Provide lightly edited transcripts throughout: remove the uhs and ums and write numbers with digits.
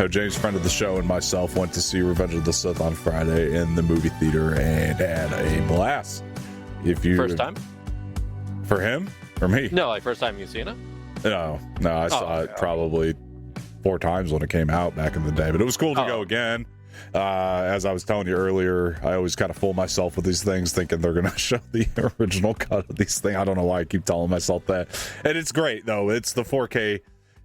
James, friend of the show, and myself went to see Revenge of the Sith on Friday in the movie theater and had a blast. First time? For him? For me? No, like first time you've seen it? No, I saw it probably 4 times when it came out back in the day, but it was cool to go again. As I was telling you earlier, I always kind of fool myself with these things, thinking they're going to show the original cut of these things. I don't know why I keep telling myself that. And it's great, though. It's the 4K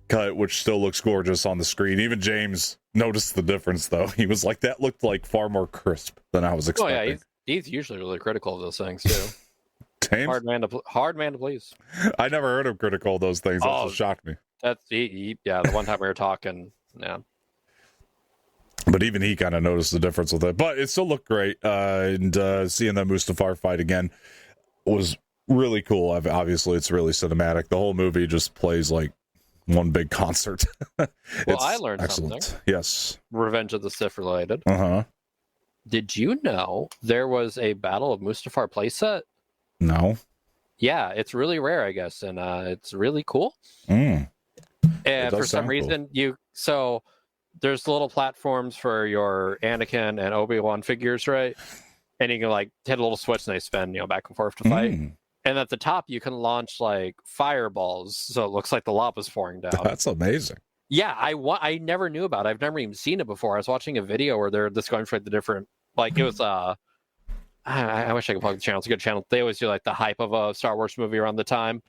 cut, which still looks gorgeous on the screen. Even James noticed the difference, though. He was like, that looked like far more crisp than I was expecting. Oh, yeah, he's usually really critical of those things, too. James? Hard man to please. I never heard him critical of those things. That just shocked me. That's the one time we were talking, yeah. But even he kind of noticed the difference with it. But it still looked great. And seeing that Mustafar fight again was really cool. Obviously, it's really cinematic. The whole movie just plays like one big concert. Well, I learned something. Yes. Revenge of the Sith related. Uh-huh. Did you know there was a Battle of Mustafar playset? No. Yeah, it's really rare, I guess, and it's really cool. And for some reason, there's little platforms for your Anakin and Obi-Wan figures, right? And you can like hit a little switch and they spin, back and forth to fight. And at the top, you can launch like fireballs, so it looks like the lava's pouring down. That's amazing. Yeah, I never knew about it. I've never even seen it before. I was watching a video where they're just going for the different, like it was I wish I could plug the channel. It's a good channel. They always do like the hype of a Star Wars movie around the time.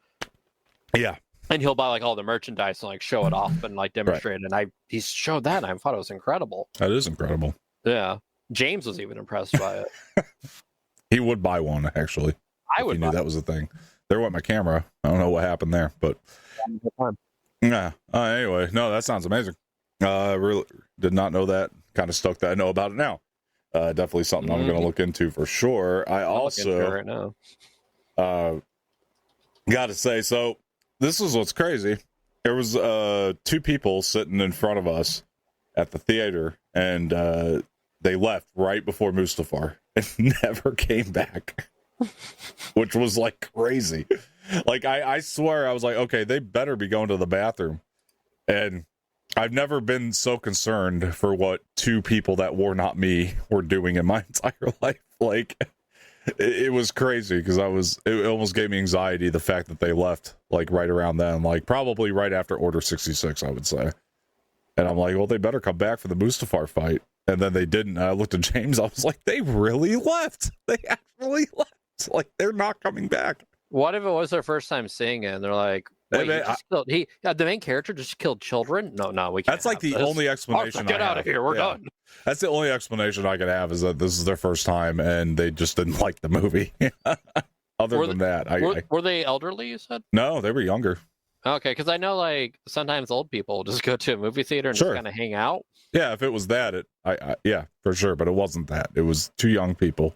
Yeah. And he'll buy like all the merchandise and like show it off and like demonstrate it. And he showed that and I thought it was incredible. That is incredible. Yeah. James was even impressed by it. He would buy one, actually. I would buy that was the thing. There went my camera. I don't know what happened there, but yeah. Anyway, no, that sounds amazing. Really did not know that. Kind of stoked that I know about it now. Definitely something I'm going to look into for sure. I also right now. Got to say, so this is what's crazy. There was 2 people sitting in front of us at the theater, and they left right before Mustafar and never came back, which was like crazy. Like I swear I was like, okay, they better be going to the bathroom. And I've never been so concerned for what 2 people that were not me were doing in my entire life. Like it was crazy because it almost gave me anxiety, the fact that they left like right around then, like probably right after Order 66, I would say. And I'm like, well, they better come back for the Mustafar fight. And then they didn't. And I looked at James. I was like, they really left. They actually left. Like, they're not coming back. What if it was their first time seeing it and they're like, wait, the main character just killed children? No, we can't. That's like the only explanation. Get out of here. We're done. That's the only explanation I could have, is that this is their first time and they just didn't like the movie. Other than that, were they elderly, you said? No, they were younger. Okay, because I know like sometimes old people just go to a movie theater and just kind of hang out. Yeah, if it was that, yeah, for sure. But it wasn't that. It was 2 young people,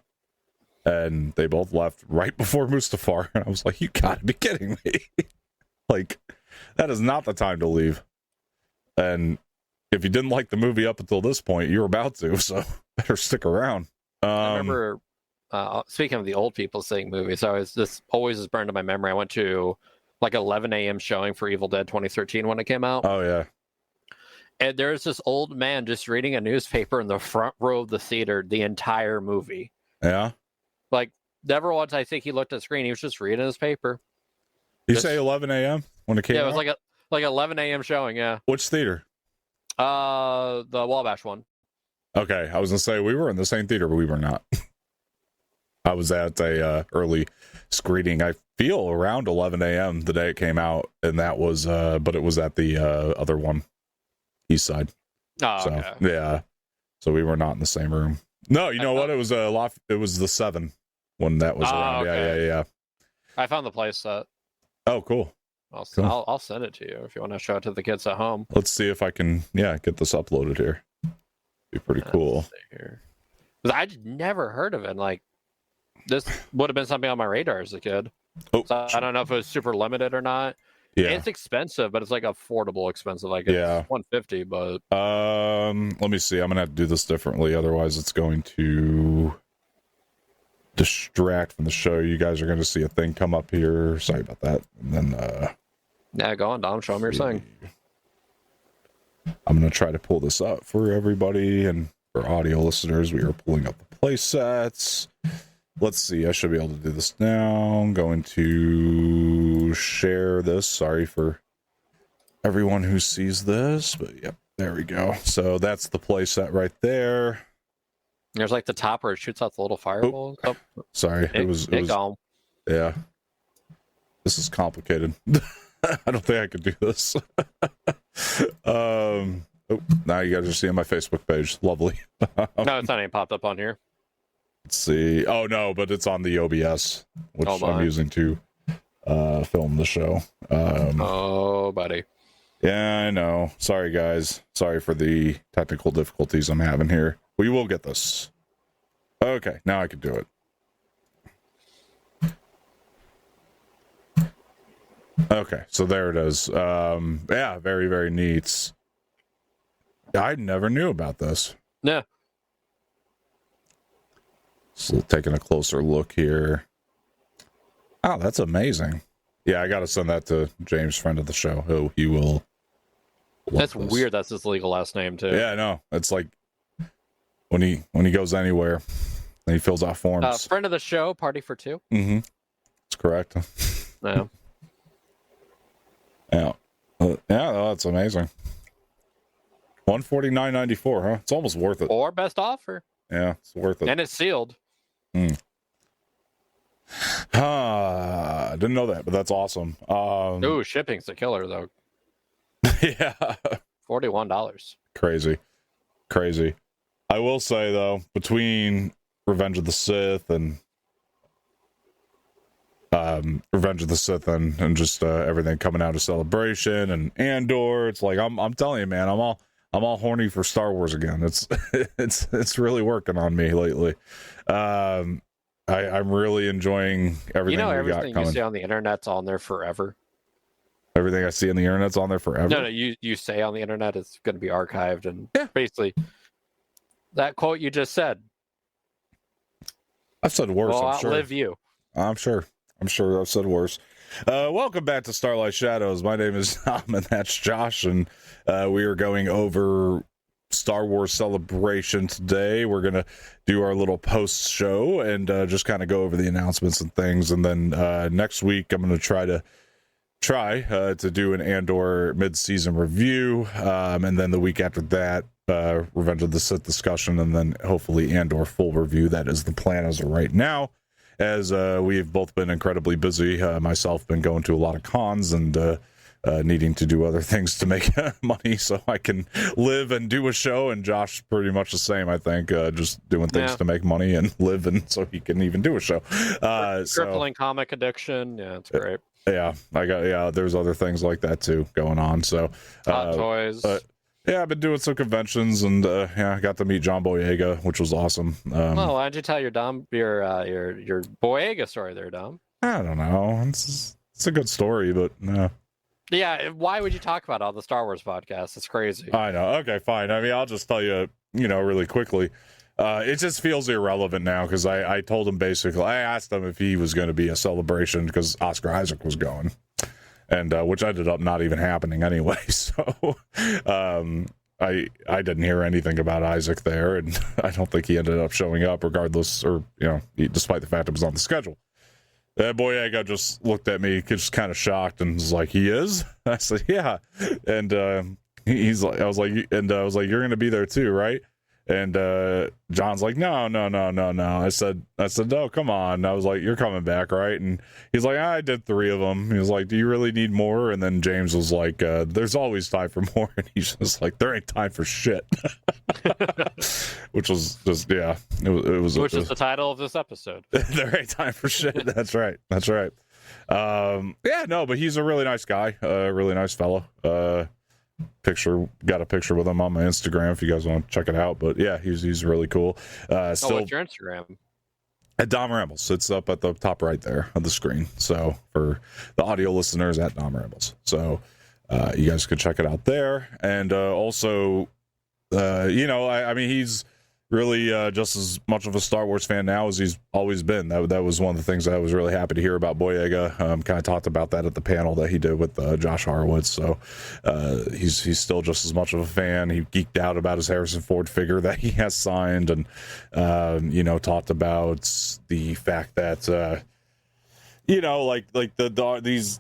and they both left right before Mustafar. And I was like, you gotta be kidding me! Like, that is not the time to leave. And if you didn't like the movie up until this point, you're about to, so better stick around. I remember, speaking of the old people seeing movies, this always is burned in my memory. I went to like 11 a.m. showing for Evil Dead 2013 when it came out. Oh, yeah. And there's this old man just reading a newspaper in the front row of the theater the entire movie. Yeah? Like, never once I think he looked at the screen. He was just reading his paper. You say 11 a.m. when it came out? Yeah, it was like 11 a.m. showing, yeah. Which theater? The Wabash one. Okay, I was going to say, we were in the same theater, but we were not. I was at a early screening, I feel around 11 a.m. the day it came out, and that was, but it was at the other one, East Side. Oh, so, okay. Yeah. So we were not in the same room. No, you know what? It was a lot. It was the 7 when that was around. Okay. Yeah. I found the place set. Oh, cool. I'll send it to you if you want to show it to the kids at home. Let's see if I can, get this uploaded here. Be pretty cool. I'd never heard of it. Like, this would have been something on my radar as a kid. Oh, so I don't know if it was super limited or not. Yeah, it's expensive, but it's like affordable expensive. Like, it's $150, but let me see. I'm gonna have to do this differently, otherwise it's going to distract from the show. You guys are going to see a thing come up here. Sorry about that. And then yeah, go on, Dom. Show me your thing. I'm going to try to pull this up for everybody, and for audio listeners, we are pulling up the play sets. Let's see, I should be able to do this now. I'm going to share this. Sorry for everyone who sees this, but yep, there we go. So that's the play set right there. There's like the top where it shoots out the little fireball. Oh, sorry, it was yeah. This is complicated. I don't think I could do this. Now you guys are seeing my Facebook page. Lovely. No, it's not even popped up on here. Let's see. Oh no, but it's on the OBS, which I'm using to film the show. Oh, buddy. Yeah, I know. Sorry, guys. Sorry for the technical difficulties I'm having here. We will get this. Okay, now I can do it. Okay, so there it is. Yeah, very, very neat. I never knew about this. Yeah. So taking a closer look here. Oh, that's amazing. Yeah, I got to send that to James, friend of the show. Oh, he will. That's weird. That's his legal last name too. Yeah, I know. It's like when he goes anywhere, and he fills out forms. Friend of the show, party for two. Mm-hmm. That's correct. Yeah. Yeah. Yeah, that's amazing. $149.94, huh? It's almost worth it. Or best offer. Yeah, it's worth it. And it's sealed. I didn't know that, but that's awesome. Ooh, shipping's the killer though. Yeah. $41. Crazy. I will say though, between Revenge of the Sith and just everything coming out of Celebration and Andor, it's like I'm telling you, man, I'm all horny for Star Wars again. It's really working on me lately. I'm really enjoying everything. Everything you see on the internet's on there forever. Everything I see on the internet's on there forever. No, you say on the internet it's going to be archived, and basically that quote you just said. I've said worse. Well, I'm sure. outlive you. I'm sure I've said worse. Welcome back to Starlight Shadows. My name is Tom, and that's Josh, and we are going over Star Wars Celebration today. We're going to do our little post show and just kind of go over the announcements and things, and then next week I'm going to try to do an Andor mid-season review, and then the week after that, Revenge of the Sith discussion, and then hopefully Andor full review. That is the plan as of right now, as we've both been incredibly busy. Myself been going to a lot of cons and needing to do other things to make money so I can live and do a show, and Josh pretty much the same, I think, just doing things to make money and live, and so he can even do a show. Crippling comic addiction. Yeah, it's great. Yeah, there's other things like that too going on. So hot toys. Yeah, I've been doing some conventions, and I got to meet John Boyega, which was awesome. Why didn't you tell your Boyega story there, Dom? I don't know. It's a good story, but no. Yeah, why would you talk about it on the Star Wars podcast? It's crazy. I know. Okay, fine. I mean, I'll just tell you, really quickly. It just feels irrelevant now because I told him basically, I asked him if he was going to be a celebration because Oscar Isaac was going, and which ended up not even happening anyway. So I didn't hear anything about Isaac there, and I don't think he ended up showing up regardless, or despite the fact it was on the schedule. Boyega just looked at me, just kind of shocked, and was like, "He is?" I said, "Yeah," and he's like, I was like, "You're going to be there too, right?" And John's like, no. I said, no, come on. I was like, you're coming back, right? And he's like, I did 3 of them. He was like, do you really need more? And then James was like, there's always time for more. And he's just like, there ain't time for shit. Which was just, yeah. Which is the title of this episode. There ain't time for shit. That's right. Yeah, no, but he's a really nice guy. A really nice fellow. Got a picture with him on my Instagram if you guys want to check it out, but yeah, he's really cool. What's your Instagram? At Dom Rambles. It's up at the top right there of the screen, so for the audio listeners, at Dom Rambles, so you guys can check it out there. And also I mean, really just as much of a Star Wars fan now as he's always been. That was one of the things I was really happy to hear about Boyega. Kind of talked about that at the panel that he did with Josh Horowitz. So he's still just as much of a fan. He geeked out about his Harrison Ford figure that he has signed, and talked about the fact that these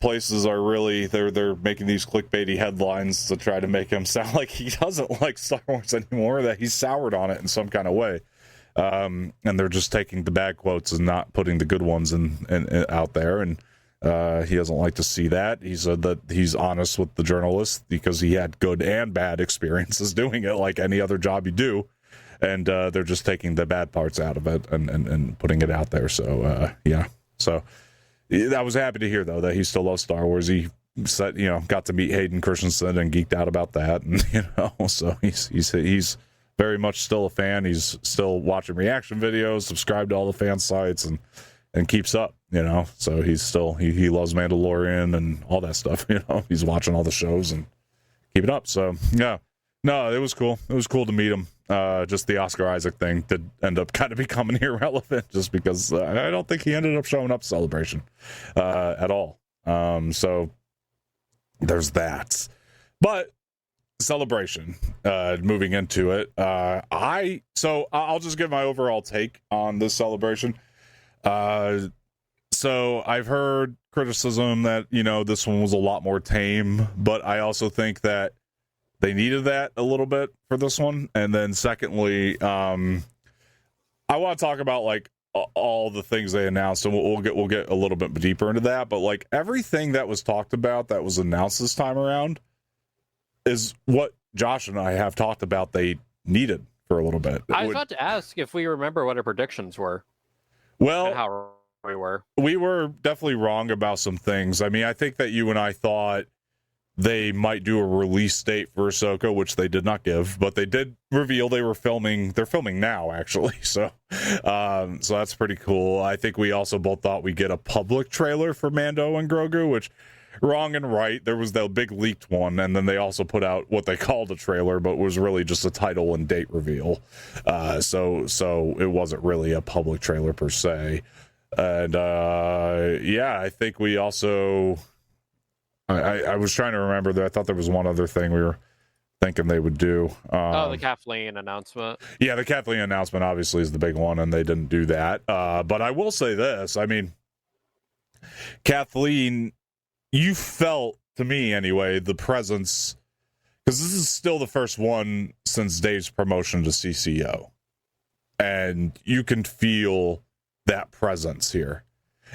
places are really they're making these clickbaity headlines to try to make him sound like he doesn't like Star Wars anymore, that he's soured on it in some kind of way, and they're just taking the bad quotes and not putting the good ones in out there, and he doesn't like to see that. He said that he's honest with the journalists because he had good and bad experiences doing it, like any other job you do, and they're just taking the bad parts out of it and putting it out there. So so I was happy to hear, though, that he still loves Star Wars. He said, got to meet Hayden Christensen and geeked out about that, and so he's very much still a fan. He's still watching reaction videos, subscribed to all the fan sites, and keeps up. So he's still he loves Mandalorian and all that stuff. He's watching all the shows and keep it up. So yeah, no, it was cool. It was cool to meet him. Just the Oscar Isaac thing did end up kind of becoming irrelevant, just because I don't think he ended up showing up Celebration at all. So there's that. But Celebration, moving into it, I'll just give my overall take on this Celebration. So I've heard criticism that this one was a lot more tame, but I also think that they needed that a little bit for this one. And then secondly, I want to talk about all the things they announced, and we'll get a little bit deeper into that. But everything that was talked about that was announced this time around is what Josh and I have talked about they needed for a little bit. I was about to ask if we remember what our predictions were. Well, and how we were. We were definitely wrong about some things. I mean, I think that you and I thought they might do a release date for Ahsoka, which they did not give, but they did reveal they're filming now, actually. So that's pretty cool. I think we also both thought we'd get a public trailer for Mando and Grogu, which, wrong and right. There was the big leaked one, and then they also put out what they called a trailer, but was really just a title and date reveal. So it wasn't really a public trailer per se. And I think we also... I was trying to remember that. I thought there was one other thing we were thinking they would do. The Kathleen announcement. Yeah, the Kathleen announcement obviously is the big one, and they didn't do that. But I will say this. I mean, Kathleen, you felt, to me anyway, the presence, because this is still the first one since Dave's promotion to CCO. And you can feel that presence here.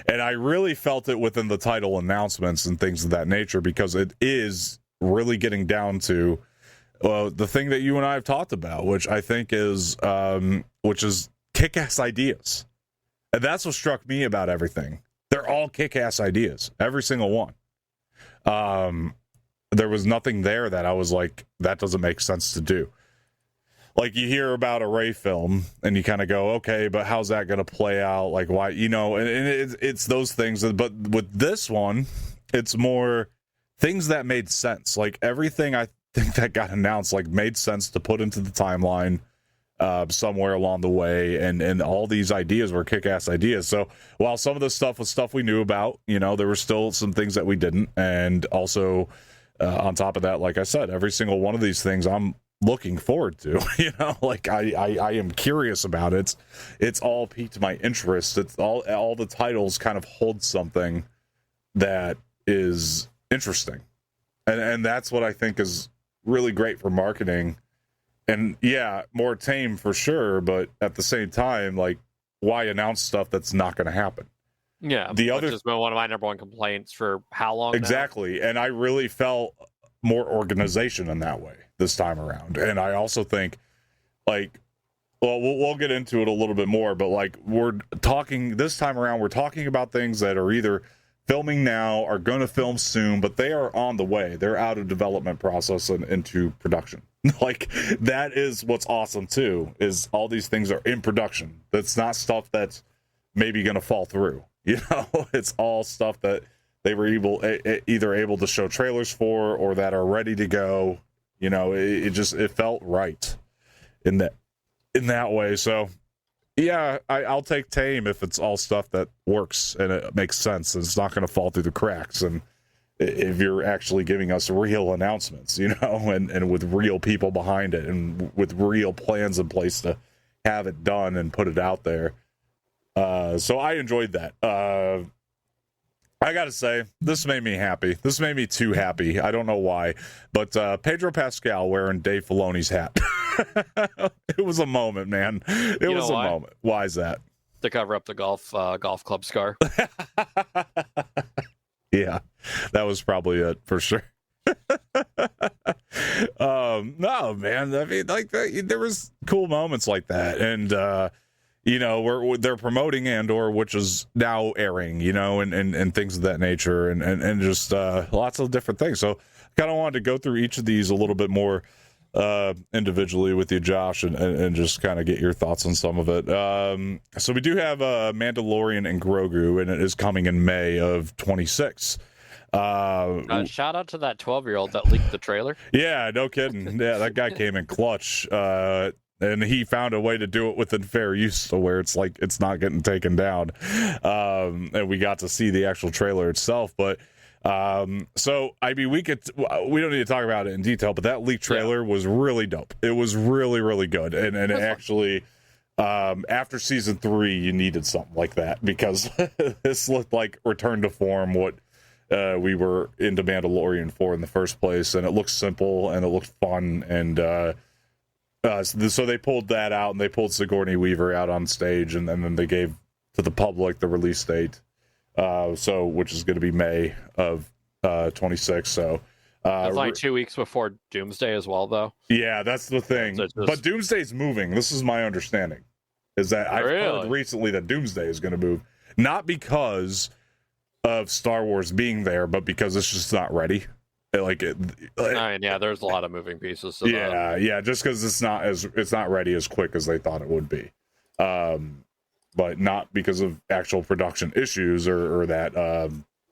And I really felt it within the title announcements and things of that nature, because it is really getting down to the thing that you and I have talked about, which I think is kick-ass ideas. And that's what struck me about everything. They're all kick-ass ideas, every single one. There was nothing there that I was like, that doesn't make sense to do. You hear about a Rey film and you kind of go, okay, but how's that going to play out? Why, and it's those things. But with this one, it's more things that made sense. Everything I think that got announced, made sense to put into the timeline somewhere along the way. And all these ideas were kick-ass ideas. So while some of this stuff was stuff we knew about, there were still some things that we didn't. And also on top of that, like I said, every single one of these things I'm looking forward to. I am curious about it. It's all piqued my interest. It's all the titles kind of hold something that is interesting, and that's what I think is really great for marketing. And yeah, more tame for sure, but at the same time, why announce stuff that's not going to happen? Yeah, which has been one of my number one complaints for how long exactly now? And I really felt more organization in that way this time around. And I also think we'll get into it a little bit more, but we're talking this time around, we're talking about things that are either filming now, are going to film soon, but they are on the way. They're out of development process and into production. That is what's awesome too, is all these things are in production. That's not stuff that's maybe going to fall through. It's all stuff that they were either able to show trailers for or that are ready to go. It felt right in in that way. So yeah, I'll take tame if it's all stuff that works and it makes sense and it's not going to fall through the cracks, and if you're actually giving us real announcements, and with real people behind it and with real plans in place to have it done and put it out there. So I enjoyed that. I gotta say, this made me happy. This made me too happy. I don't know why, but Pedro Pascal wearing Dave Filoni's hat. It was a moment, man. It was a moment. Why is that? To cover up the golf club scar. Yeah, that was probably it for sure. No, man. I mean, like there was cool moments like that, and they're promoting Andor, which is now airing, and things of that nature, and just lots of different things. So, kind of wanted to go through each of these a little bit more individually with you, Josh, and just kind of get your thoughts on some of it. So we do have Mandalorian and Grogu, and it is coming in May of 26. Shout out to that 12-year-old that leaked the trailer. Yeah, no kidding. Yeah, that guy came in clutch, and he found a way to do it within fair use, to where it's like it's not getting taken down. And we got to see the actual trailer itself, but. So I mean, we don't need to talk about it in detail, but that leaked trailer was really dope. It was really, really good. And it actually, after season 3, you needed something like that, because this looked like return to form what, we were into Mandalorian for in the first place. And it looked simple and it looked fun. And, so they pulled that out, and they pulled Sigourney Weaver out on stage, and then they gave to the public the release date. Which is going to be May of 26. So it's like 2 weeks before Doomsday as well, though. Yeah, that's the thing. But Doomsday's moving. This is my understanding. Is that I've heard recently that Doomsday is going to move, not because of Star Wars being there, but because it's just not ready. There's a lot of moving pieces. So yeah, just because it's not ready as quick as they thought it would be. But not because of actual production issues or that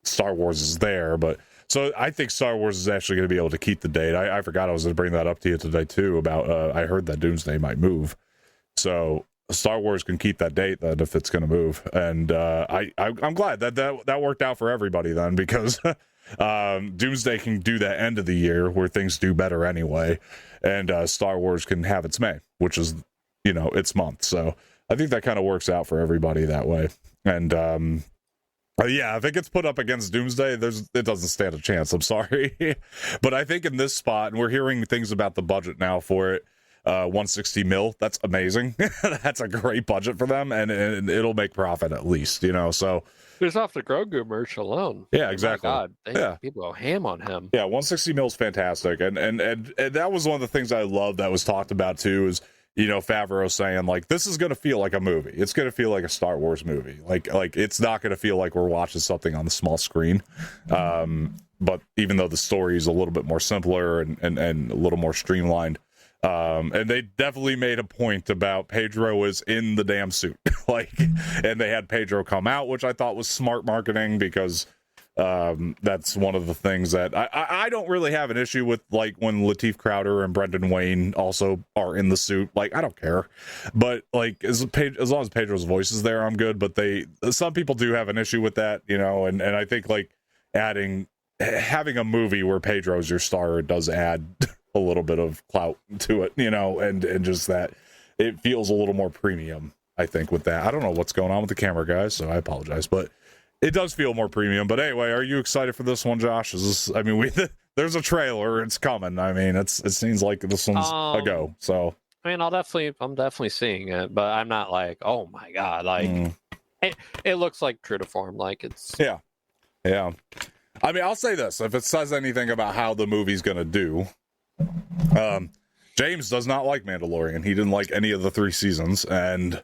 Star Wars is there. But so I think Star Wars is actually going to be able to keep the date. I forgot I was going to bring that up to you today too, about I heard that Doomsday might move. So Star Wars can keep that date then if it's going to move. And I'm glad that worked out for everybody then, because Doomsday can do that end of the year where things do better anyway. And Star Wars can have its May, which is, its month. So I think that kind of works out for everybody that way. And if it gets put up against Doomsday, it doesn't stand a chance. I'm sorry. But I think in this spot, and we're hearing things about the budget now for it, 160 mil, that's amazing. That's a great budget for them, and it'll make profit at least, so it's off the Grogu merch alone. Yeah, exactly. Oh my God, people go ham on him. Yeah, 160 mil is fantastic. And that was one of the things I love that was talked about too, is Favreau saying, like, this is going to feel like a movie. It's going to feel like a Star Wars movie. Like it's not going to feel like we're watching something on the small screen. But even though the story is a little bit more simpler and a little more streamlined, and they definitely made a point about Pedro is in the damn suit. And they had Pedro come out, which I thought was smart marketing, because that's one of the things that I don't really have an issue with, like when Lateef Crowder and Brendan Wayne also are in the suit. Like, I don't care, but like as long as Pedro's voice is there, I'm good. But some people do have an issue with that, and I think like having a movie where Pedro's your star, it does add a little bit of clout to it, and just that it feels a little more premium, I think, with that. I don't know what's going on with the camera, guys, so I apologize, but it does feel more premium. But anyway, are you excited for this one, Josh? There's a trailer. It's coming. I mean, it seems like this one's a go. So I mean, I'm definitely seeing it, but I'm not like, oh my God, like it looks like true to form. Like it's yeah. I mean, I'll say this: if it says anything about how the movie's gonna do, James does not like Mandalorian. He didn't like any of the 3 seasons, and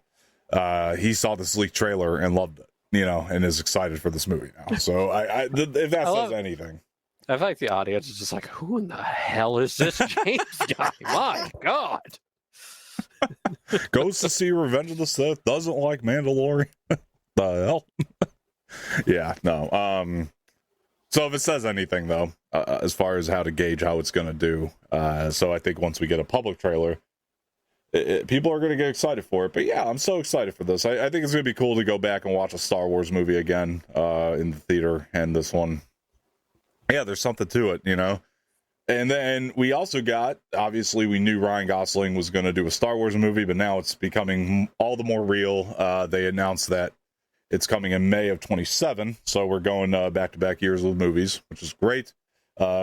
he saw this leaked trailer and loved it. And is excited for this movie now. So if that says anything. I feel like the audience is just like, who in the hell is this James guy? My God. Goes to see Revenge of the Sith, doesn't like Mandalorian. The hell? Yeah, no. So if it says anything, though, as far as how to gauge how it's going to do, so I think once we get a public trailer, people are going to get excited for it. But yeah, I'm so excited for this. I think it's going to be cool to go back and watch a Star Wars movie again in the theater. And this one, yeah, there's something to it, you know. And then we also got, obviously, we knew Ryan Gosling was going to do a Star Wars movie, but now it's becoming all the more real. They announced that it's coming in May of 27, so we're going back-to-back years with movies, which is great.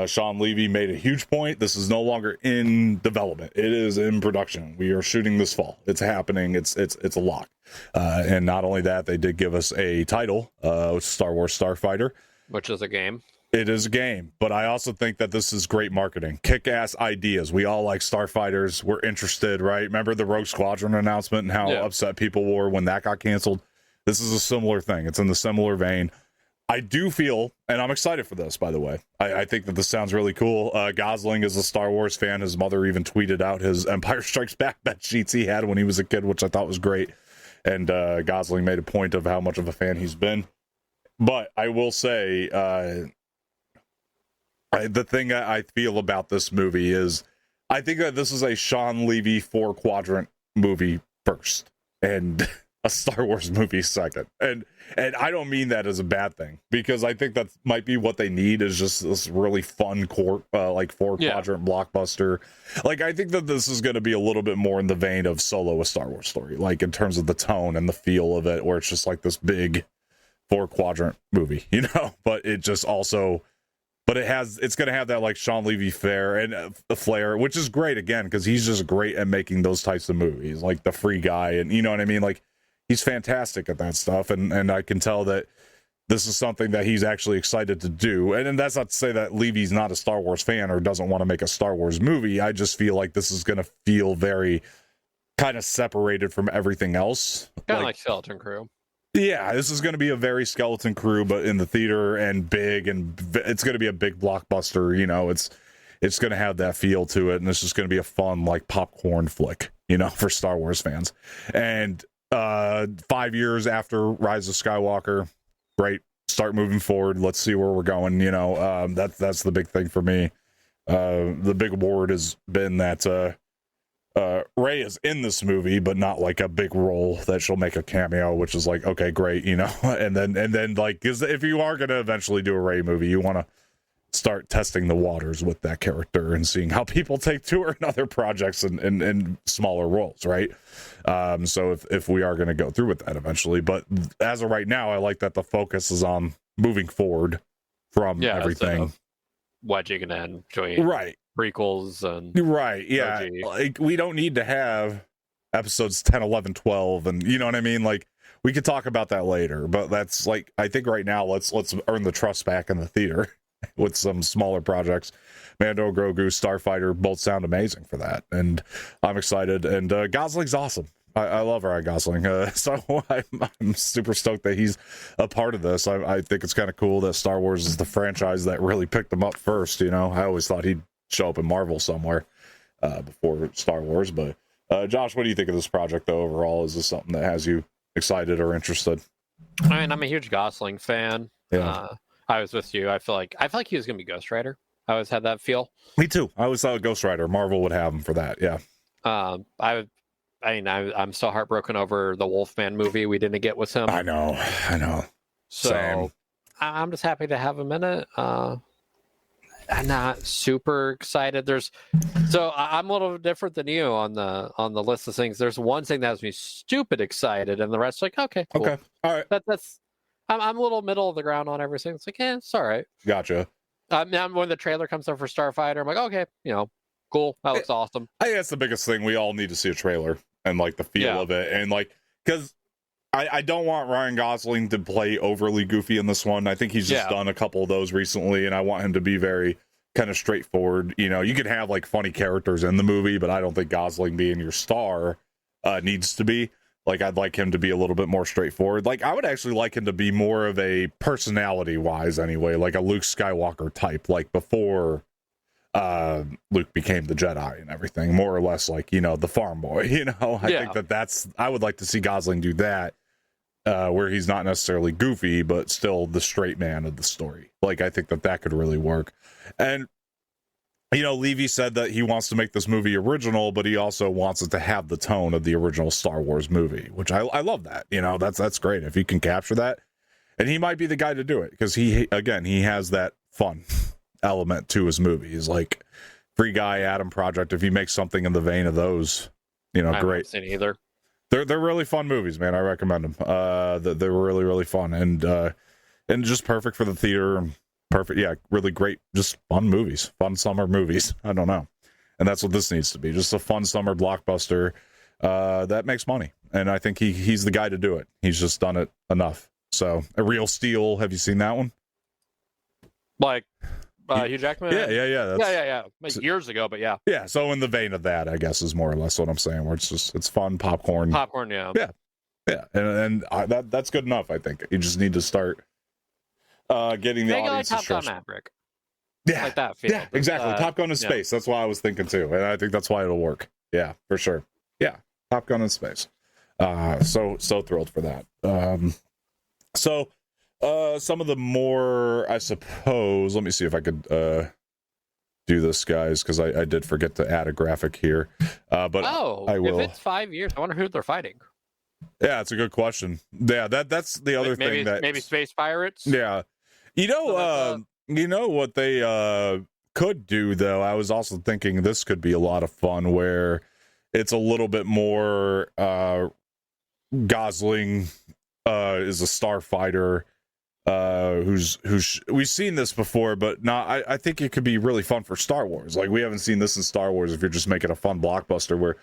Sean Levy made a huge point. This is no longer in development. It is in production. We are shooting this fall. It's happening. It's a lock. And not only that, they did give us a title, Star Wars Starfighter. Which is a game. It is a game, but I also think that this is great marketing. Kick-ass ideas. We all like Starfighters. We're interested, right? Remember the Rogue Squadron announcement and how upset people were when that got canceled? This is a similar thing. It's in the similar vein. I do feel, and I'm excited for this, by the way. I think that this sounds really cool. Gosling is a Star Wars fan. His mother even tweeted out his Empire Strikes Back bed sheets he had when he was a kid, which I thought was great. And Gosling made a point of how much of a fan he's been. But I will say, the thing I feel about this movie is I think that this is a Sean Levy 4-quadrant movie first and a Star Wars movie second. And I don't mean that as a bad thing, because I think that might be what they need, is just this really fun like 4-quadrant blockbuster. Like, I think that this is going to be a little bit more in the vein of Solo, a Star Wars story, like in terms of the tone and the feel of it, where it's just like this big 4-quadrant movie, you know, but it just also... But it's going to have that like Sean Levy flair and the flair, which is great again, because he's just great at making those types of movies, like The Free Guy, and you know what I mean? Like, he's fantastic at that stuff, and I can tell that this is something that he's actually excited to do. And that's not to say that Levy's not a Star Wars fan or doesn't want to make a Star Wars movie. I just feel like this is going to feel very kind of separated from everything else. Kind of like Skeleton Crew. Yeah, this is going to be a very Skeleton Crew, but in the theater, and big, and it's going to be a big blockbuster. You know, it's going to have that feel to it, and it's just going to be a fun, like, popcorn flick, you know, for Star Wars fans. And 5 years after Rise of Skywalker, great. Start moving forward. Let's see where we're going. You know, that's the big thing for me. The big award has been that Rey is in this movie, but not like a big role that she'll make a cameo, which is like, okay, great, you know. And then like, because if you are going to eventually do a Rey movie, you want to start testing the waters with that character and seeing how people take to her in other projects and smaller roles, right? So if we are going to go through with that eventually, but as of right now, I like that the focus is on moving forward from everything. Wedging and joining prequels and like, we don't need to have episodes 10, 11, 12, and you know what I mean? Like, we could talk about that later, but that's like, I think right now let's earn the trust back in the theater with some smaller projects. Mando, Grogu, Starfighter both sound amazing for that, and I'm excited. And Gosling's awesome. I love Ryan Gosling, so I'm super stoked that he's a part of this. I think it's kind of cool that Star Wars is the franchise that really picked him up first. You know, I always thought he'd show up in Marvel somewhere before Star Wars. But Josh, what do you think of this project, though? Overall, is this something that has you excited or interested? I mean, I'm a huge Gosling fan. Yeah. I was with you. I feel like he was gonna be Ghost Rider. I always had that feel. Me too. I always thought Ghost Rider, Marvel would have him for that. Yeah. I'm still heartbroken over the Wolfman movie we didn't get with him. I know. So Same. I'm just happy to have him in it. I'm not super excited. I'm a little different than you on the list of things. There's one thing that has me stupid excited, and the rest like, okay, cool. Okay, all right. That's I'm a little middle of the ground on everything. It's like, it's all right. Gotcha. Now when the trailer comes up for Starfighter, I'm like, okay, cool. That looks awesome. I think that's the biggest thing. We all need to see a trailer and like the feel of it, and like, because I don't want Ryan Gosling to play overly goofy in this one. I think he's just done a couple of those recently, and I want him to be very kind of straightforward. You know, you can have like funny characters in the movie, but I don't think Gosling being your star needs to be. Like, I'd like him to be a little bit more straightforward. Like, I would actually like him to be more of a personality-wise anyway, like a Luke Skywalker type, like before Luke became the Jedi and everything, more or less like, the farm boy, I think I would like to see Gosling do that, where he's not necessarily goofy, but still the straight man of the story. Like, I think that could really work. And Levy said that he wants to make this movie original, but he also wants it to have the tone of the original Star Wars movie, which I love that. That's great if he can capture that. And he might be the guy to do it because he has that fun element to his movies, like Free Guy, Adam Project. If he makes something in the vein of those, I great. haven't seen either. They're really fun movies, man. I recommend them. They're really, really fun and just perfect for the theater. Perfect, yeah, really great, just fun movies, fun summer movies. I don't know, and that's what this needs to be, just a fun summer blockbuster that makes money. And I think he's the guy to do it. He's just done it enough. So, A Real Steel. Have you seen that one? Like Hugh Jackman? Yeah. Yeah. Like years ago, but yeah. Yeah. So in the vein of that, I guess is more or less what I'm saying. Where it's fun popcorn. Popcorn, yeah. Yeah, and that's good enough. I think you just need to start getting the audience. Like Top Gun Maverick. Yeah, like that. Feel. Yeah, exactly. Top Gun in space. That's why I was thinking too, and I think that's why it'll work. Yeah, for sure. Yeah, Top Gun in space. So thrilled for that. So some of the more, I suppose. Let me see if I could do this, guys, because I did forget to add a graphic here. But I will. If it's 5 years, I wonder who they're fighting. Yeah, it's a good question. Yeah, that's the other thing that maybe space pirates. Yeah, you know what they could do though. I was also thinking this could be a lot of fun where it's a little bit more. Gosling is a starfighter. Who's we've seen this before, but not. I think it could be really fun for Star Wars. Like we haven't seen this in Star Wars. If you're just making a fun blockbuster where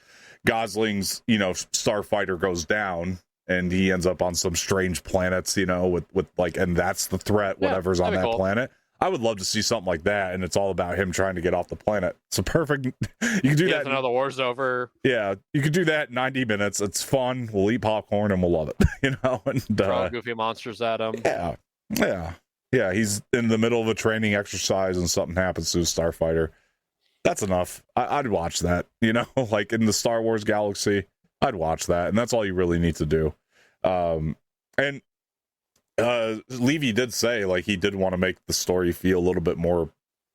Gosling's, starfighter goes down and he ends up on some strange planets, with like, and that's the threat, whatever's on that planet. I would love to see something like that, and it's all about him trying to get off the planet. It's a perfect. You can do that. Now the war's over. Yeah, you could do that in 90 minutes. It's fun. We'll eat popcorn and we'll love it. And throw goofy monsters at him. Yeah. He's in the middle of a training exercise and something happens to his starfighter. That's enough. I'd watch that. Like in the Star Wars galaxy, I'd watch that, and that's all you really need to do. And Levy did say like he did want to make the story feel a little bit more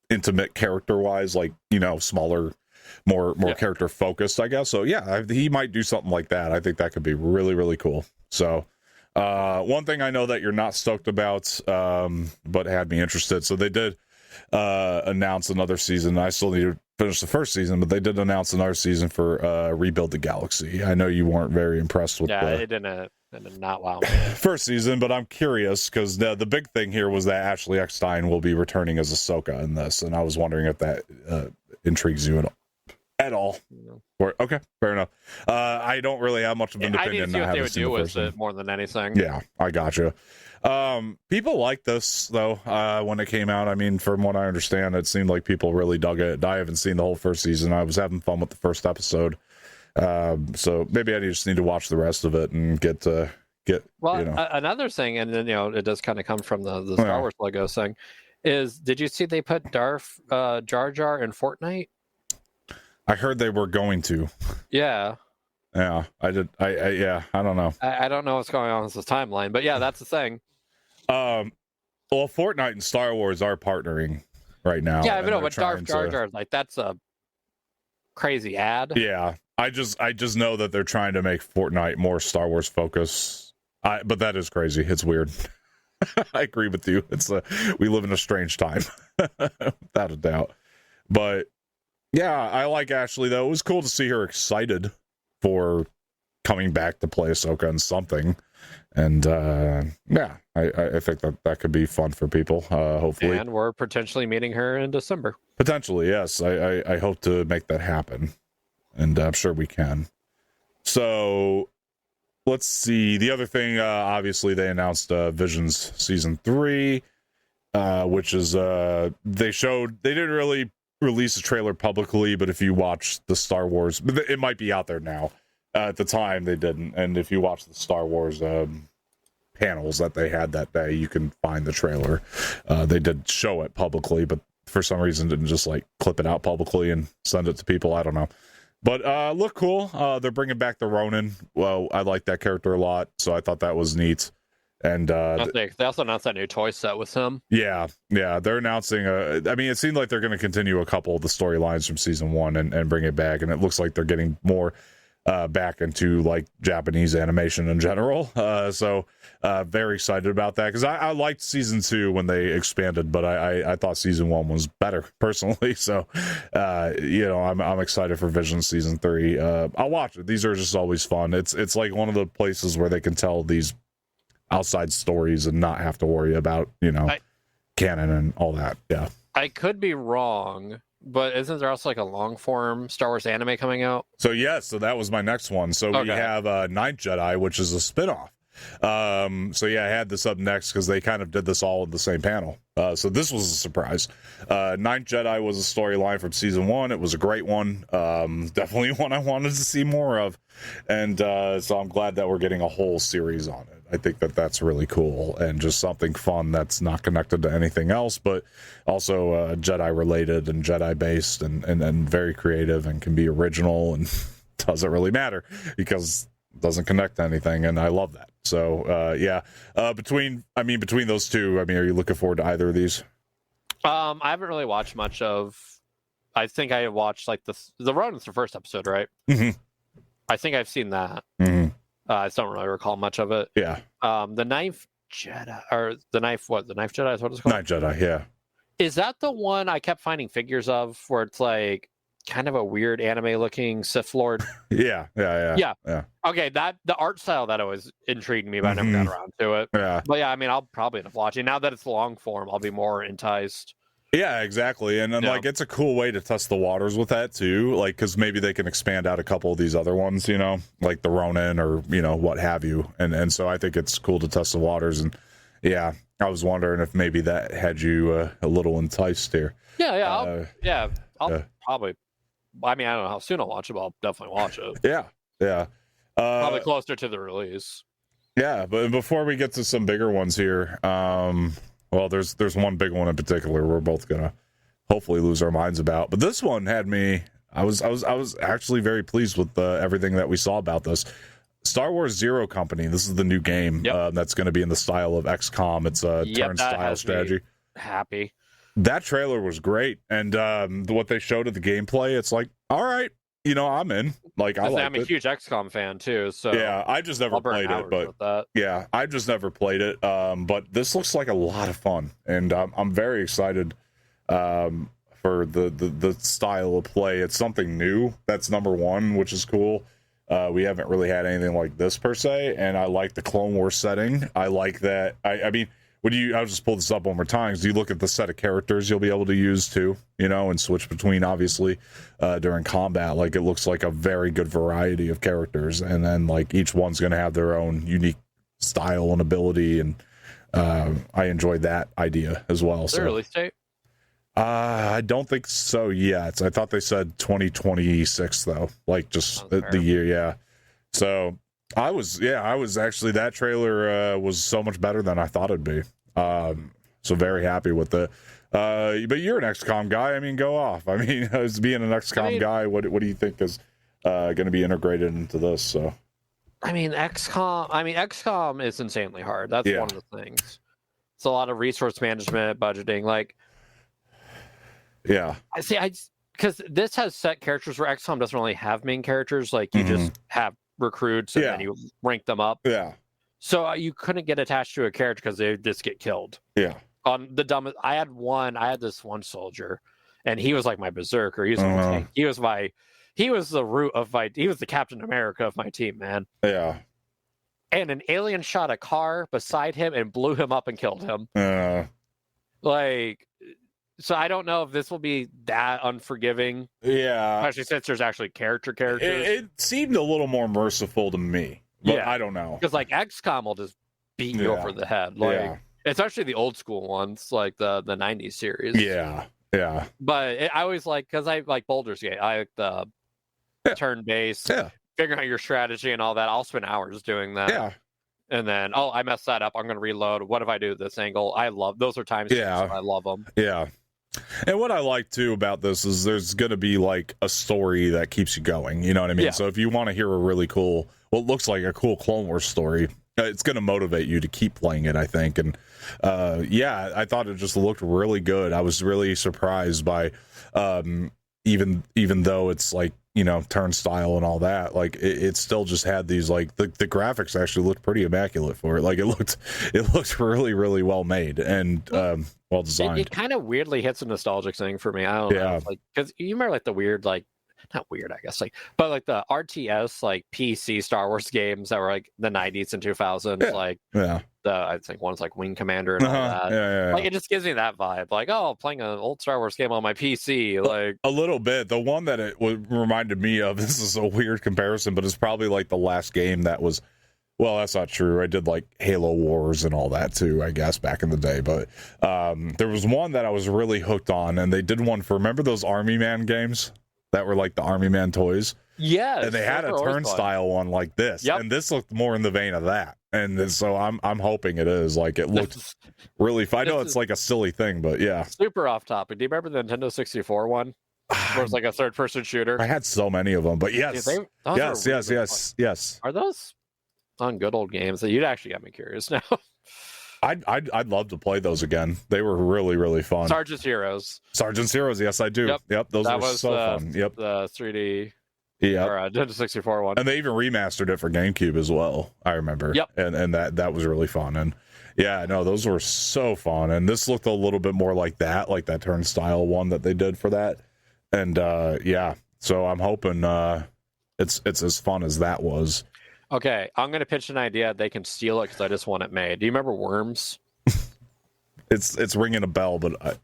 intimate character wise, like smaller, more character focused, I guess. So yeah, he might do something like that. I think that could be really, really cool. So one thing I know that you're not stoked about, but had me interested. So they did announce another season. I still need to finish the first season, but they did announce another season for Rebuild the Galaxy. I know you weren't very impressed with it did not wow me. First season, but I'm curious because the big thing here was that Ashley Eckstein will be returning as Ahsoka in this, and I was wondering if that intrigues you at all. Okay, fair enough. I don't really have much of an opinion. I need to see what they would do with it more than anything. Yeah, I gotcha. People like this though. When it came out, I mean, from what I understand, it seemed like people really dug it. I haven't seen the whole first season. I was having fun with the first episode. So maybe I just need to watch the rest of it and get. Another thing, and then it does kind of come from the Star Wars logo thing. Is did you see they put Darth Jar Jar in Fortnite? I heard they were going to. Yeah. Yeah, I did. I don't know. I don't know what's going on with this timeline, but yeah, that's the thing. Well, Fortnite and Star Wars are partnering right now. Yeah, but Darth Jar Jar, like that's a crazy ad. Yeah, I just know that they're trying to make Fortnite more Star Wars focus. But that is crazy. It's weird. I agree with you. We live in a strange time, without a doubt. But yeah, I like Ashley though. It was cool to see her excited for coming back to play Ahsoka in something, and I think that could be fun for people. Hopefully, and we're potentially meeting her in December. Potentially, yes. I hope to make that happen, and I'm sure we can. So let's see. The other thing, obviously, they announced Visions Season 3, which is they didn't really release a trailer publicly, but if you watch the Star Wars, it might be out there now. At the time, they didn't. And if you watch the Star Wars panels that they had that day, you can find the trailer. They did show it publicly, but for some reason didn't just like clip it out publicly and send it to people. I don't know. But look cool. They're bringing back the Ronin. Well, I like that character a lot, so I thought that was neat. And they also announced that new toy set with him. Yeah, they're announcing I mean, it seemed like they're going to continue a couple of the storylines from season 1 and bring it back, and it looks like they're getting more back into like Japanese animation in general. So very excited about that, because I liked season 2 when they expanded, but I thought season 1 was better personally. So I'm excited for Vision season 3. I'll watch it. These are just always fun. It's like one of the places where they can tell these outside stories and not have to worry about canon and all that. Yeah, I could be wrong, but isn't there also like a long form Star Wars anime coming out? So that was my next one. So we have Ninth Jedi, which is a spinoff. I had this up next because they kind of did this all in the same panel. So this was a surprise. Ninth Jedi was a storyline from season 1. It was a great one. Definitely one I wanted to see more of. And so I'm glad that we're getting a whole series on it. I think that that's really cool and just something fun that's not connected to anything else, but also Jedi related and Jedi based and very creative and can be original and doesn't really matter because it doesn't connect to anything. And I love that. So between those two, are you looking forward to either of these? I haven't really watched much of. I think I watched like the Ronan's the first episode, right? Mm-hmm. I think I've seen that. Mm-hmm. I just don't really recall much of it. Yeah. The Ninth Jedi, or the Ninth Jedi is what it's called? Ninth Jedi, yeah. Is that the one I kept finding figures of where it's like kind of a weird anime looking Sith Lord? Yeah. Okay, the art style that always intrigued me, but I never got around to it. Yeah. But yeah, I'll probably end up watching. Now that it's long form, I'll be more enticed. Yeah, exactly. And then it's a cool way to test the waters with that too, like because maybe they can expand out a couple of these other ones, like the Ronin or what have you. And so I think it's cool to test the waters. And yeah, I was wondering if maybe that had you a little enticed here. I'll probably. I don't know how soon I'll watch it, but I'll definitely watch it. Yeah. Probably closer to the release. Yeah, but before we get to some bigger ones here, well, there's one big one in particular we're both gonna hopefully lose our minds about. But this one had me. I was actually very pleased with everything that we saw about this. Star Wars Zero Company. This is the new game that's going to be in the style of XCOM. It's a turn-style strategy. Happy. That trailer was great, and what they showed of the gameplay, it's like, all right, I'm in. Like I'm a huge XCOM fan too, so yeah, I just never played it, but I've just never played it. But this looks like a lot of fun, and I'm very excited for the style of play. It's something new. That's number one, which is cool. We haven't really had anything like this per se, and I like the Clone Wars setting. I like that. I'll just pull this up one more time. Do you look at the set of characters you'll be able to use too, and switch between, obviously, during combat? Like, it looks like a very good variety of characters, and then like each one's going to have their own unique style and ability, and I enjoyed that idea as well. Is there a release date? I don't think so yet. I thought they said 2026 though, like just the year. Yeah. So I was actually, that trailer was so much better than I thought it'd be. So very happy with it. But you're an XCOM guy. Go off. As being an XCOM guy, what do you think is going to be integrated into this? So, XCOM is insanely hard. That's one of the things. It's a lot of resource management, budgeting. Like, yeah, because this has set characters where XCOM doesn't really have main characters. Like, you just have recruits and then you rank them up. Yeah. So you couldn't get attached to a character because they just get killed. Yeah. On the dumbest, I had this one soldier, and he was like my berserker. He was he was the root of he was the Captain America of my team, man. Yeah. And an alien shot a car beside him and blew him up and killed him. So I don't know if this will be that unforgiving. Yeah. Especially since there's actually characters. It seemed a little more merciful to me. But I don't know. Because like XCOM will just beat you over the head. Especially the old school ones, like the 90s series. Yeah. Yeah. But I always because I like Baldur's Gate. I like the turn-based, figuring out your strategy and all that. I'll spend hours doing that. Yeah. And then, I messed that up. I'm going to reload. What if I do this angle? I love those. Are times I love them. Yeah. And what I like too about this is there's going to be like a story that keeps you going. You know what I mean? Yeah. So if you want to hear a really cool, what looks like a cool Clone Wars story, it's going to motivate you to keep playing it, I think. And yeah, I thought it just looked really good. I was really surprised by even though it's like, you know, turnstile and all that, like it still just had these, like the graphics actually looked pretty immaculate for it. Like it looked really, really well made and well designed. It kind of weirdly hits a nostalgic thing for me. I don't know, like, because you remember like the weird, like, not weird, I guess, like, but like the RTS like PC Star Wars games that were like the 90s and 2000s, like I think one's like Wing Commander and all that. Like it just gives me that vibe, like, oh, playing an old Star Wars game on my PC, like a little bit. The one that it reminded me of, this is a weird comparison, but it's probably like the last game that was, well, that's not true. I did like Halo Wars and all that too, I guess, back in the day. But there was one that I was really hooked on, and they did one for, remember those Army Man games that were like the Army Man toys? Yeah, and they had a turnstile one like this, and this looked more in the vein of that. And so I'm hoping it is, like, it looked really fun. I know it's like a silly thing, but yeah. Super off topic. Do you remember the Nintendo 64 one? Where it's like a third-person shooter. I had so many of them, but yes, yes. Are those on good old games that you'd actually got me curious now? I'd love to play those again. They were really, really fun. Sergeant's Heroes, yes, I do. Yep, those were so fun. Yep, the 3D. Yeah, or Nintendo 64 one, and they even remastered it for GameCube as well. I remember. Yep, and that was really fun. And yeah, no, those were so fun. And this looked a little bit more like that turnstile one that they did for that. And yeah, so I'm hoping it's as fun as that was. Okay, I'm gonna pitch an idea. They can steal it because I just want it made. Do you remember Worms? It's ringing a bell, but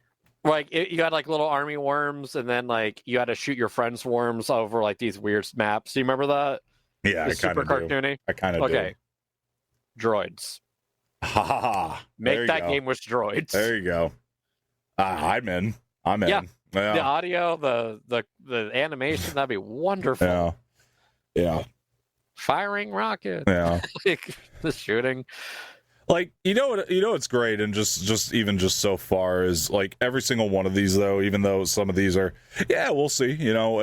like you had like little army worms, and then like you had to shoot your friends' worms over like these weird maps. Do you remember that? Yeah, it's super cartoony. I kind of okay. Do. Droids. Ha ha ha! Make that game with droids. There you go. I'm in. Yeah. The audio, the animation, that'd be wonderful. Yeah. Firing rocket. Yeah. Like, the shooting. Like, you know it's great, and just even so far is like every single one of these, though, even though some of these are, we'll see, you know,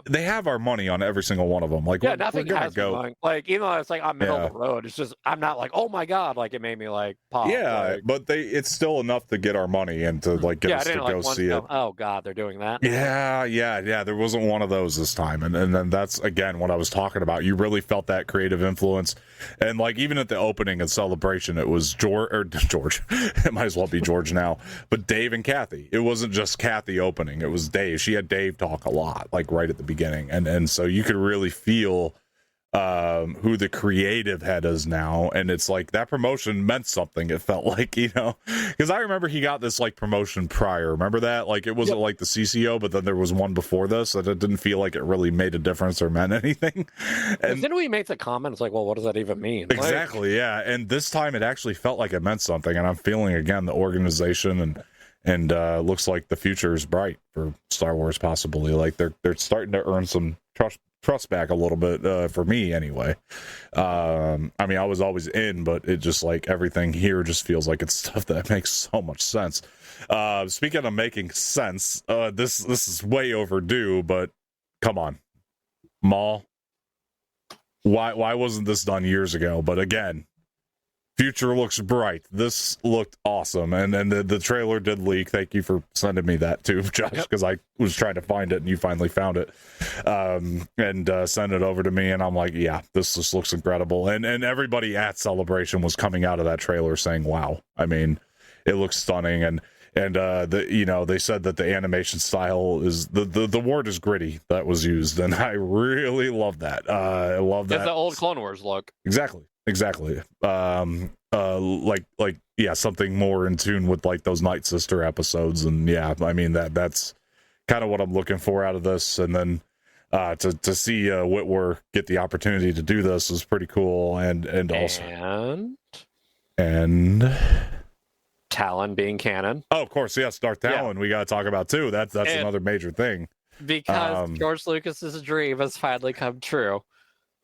they have our money on every single one of them. Like, nothing has go. Like, even though it's like I'm middle of the road, it's just I'm not like, oh my god, like it made me like pop. Yeah, like, but it's still enough to get our money and to like get us to go see it. Oh god, they're doing that. Yeah. There wasn't one of those this time, and then that's again what I was talking about. You really felt that creative influence, and like even at the opening and celebration, it was George. It might as well be George now, but Dave and Kathy. It wasn't just Kathy opening; it was Dave. She had Dave talk a lot, like right at the beginning, and so you could really feel who the creative head is now, and it's like that promotion meant something. It felt like, you know, because I remember he got this like promotion prior. Remember that? Like it wasn't like the CCO, but then there was one before this, and it didn't feel like it really made a difference or meant anything. And then we make the comments like, well, what does that even mean? Exactly, yeah. And this time it actually felt like it meant something, and I'm feeling again the organization and looks like the future is bright for Star Wars. Possibly, like they're starting to earn some trust back a little bit, for me anyway. I mean, I was always in, but it just like everything here just feels like it's stuff that makes so much sense. Speaking of making sense, this is way overdue, but come on, Maul, why wasn't this done years ago? But again, future looks bright. This looked awesome, and the trailer did leak. Thank you for sending me that too, Josh, because I was trying to find it and you finally found it, and sent it over to me, and I'm like, yeah, this just looks incredible. And everybody at Celebration was coming out of that trailer saying, wow. I mean, it looks stunning, and they said that the animation style is the word is gritty that was used, and I really love that. I love that. It's the old Clone Wars look. Exactly. Something more in tune with like those Night Sister episodes, and yeah, I mean that's kind of what I'm looking for out of this. And then to see Whitwer get the opportunity to do this is pretty cool, and Talon being canon. Oh, of course, yes, Darth Talon. We got to talk about too. That's another major thing, because George Lucas's dream has finally come true.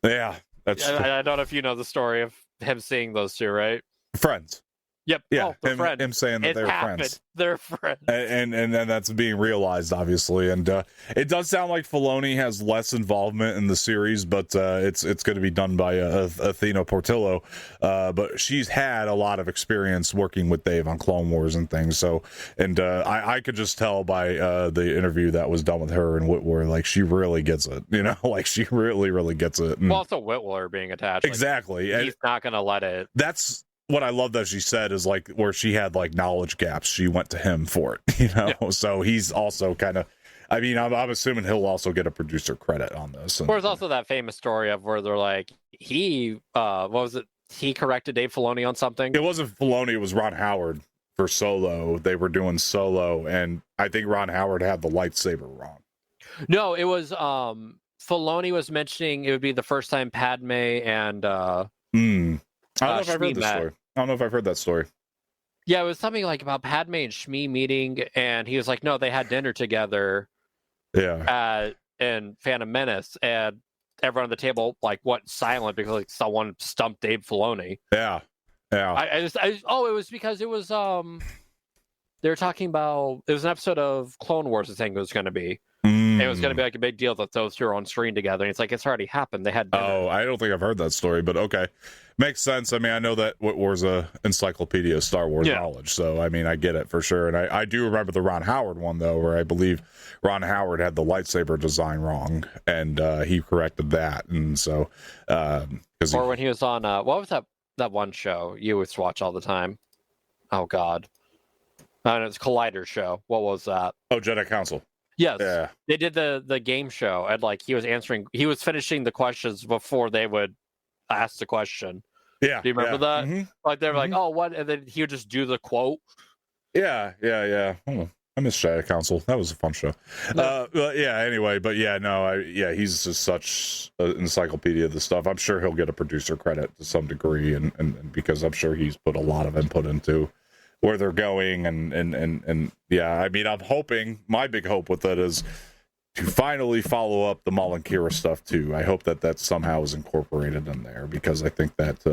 Yeah. I don't know if you know the story of him seeing those two, right? Friends. Yep. Yeah, oh, they're friends. him saying that they're friends. They're friends. And then that's being realized, obviously. And it does sound like Filoni has less involvement in the series, but it's going to be done by Athena Portillo. But she's had a lot of experience working with Dave on Clone Wars and things. So, and I could just tell by the interview that was done with her and Whitwer, like she really gets it. You know, like she really, really gets it. And well, also Whitwer being attached. Exactly. Like, he's not going to let it. That's what I love that she said is like where she had like knowledge gaps, she went to him for it, you know? Yeah. So he's also kind of, I mean, I'm assuming he'll also get a producer credit on this. And, there's also that famous story of where they're like, what was it? He corrected Dave Filoni on something. It wasn't Filoni, it was Ron Howard for Solo. They were doing Solo, and I think Ron Howard had the lightsaber wrong. No, it was, Filoni was mentioning it would be the first time Padme and, I don't know if I've heard this story. I don't know if I've heard that story. Yeah, it was something like about Padme and Shmi meeting, and he was like, no, they had dinner together. Yeah. In Phantom Menace, and everyone at the table like went silent because like someone stumped Dave Filoni. Yeah. Yeah. It was because it was they were talking about, it was an episode of Clone Wars, I think it was going to be. It was going to be like a big deal that those two are on screen together. And it's like, it's already happened. They had dinner. Oh, I don't think I've heard that story, but okay. Makes sense. I mean, I know that Whitwer's a encyclopedia of Star Wars knowledge, so I mean, I get it for sure. And I do remember the Ron Howard one, though, where I believe Ron Howard had the lightsaber design wrong, and he corrected that. And so, or when he was on, what was that one show you used to watch all the time? Oh, God. It's Collider show. What was that? Oh, Jedi Council. Yes. Yeah. They did the game show, and like he was finishing the questions before they would ask the question. Yeah. Do you remember that? Mm-hmm. Like they were like, oh, what? And then he would just do the quote. Yeah. Oh, I miss Jedi Council. That was a fun show. Anyway, but he's just such an encyclopedia of the stuff. I'm sure he'll get a producer credit to some degree, and because I'm sure he's put a lot of input into where they're going, and yeah, I mean, I'm hoping, my big hope with it is to finally follow up the Maul and Kira stuff too. I hope that somehow is incorporated in there, because I think that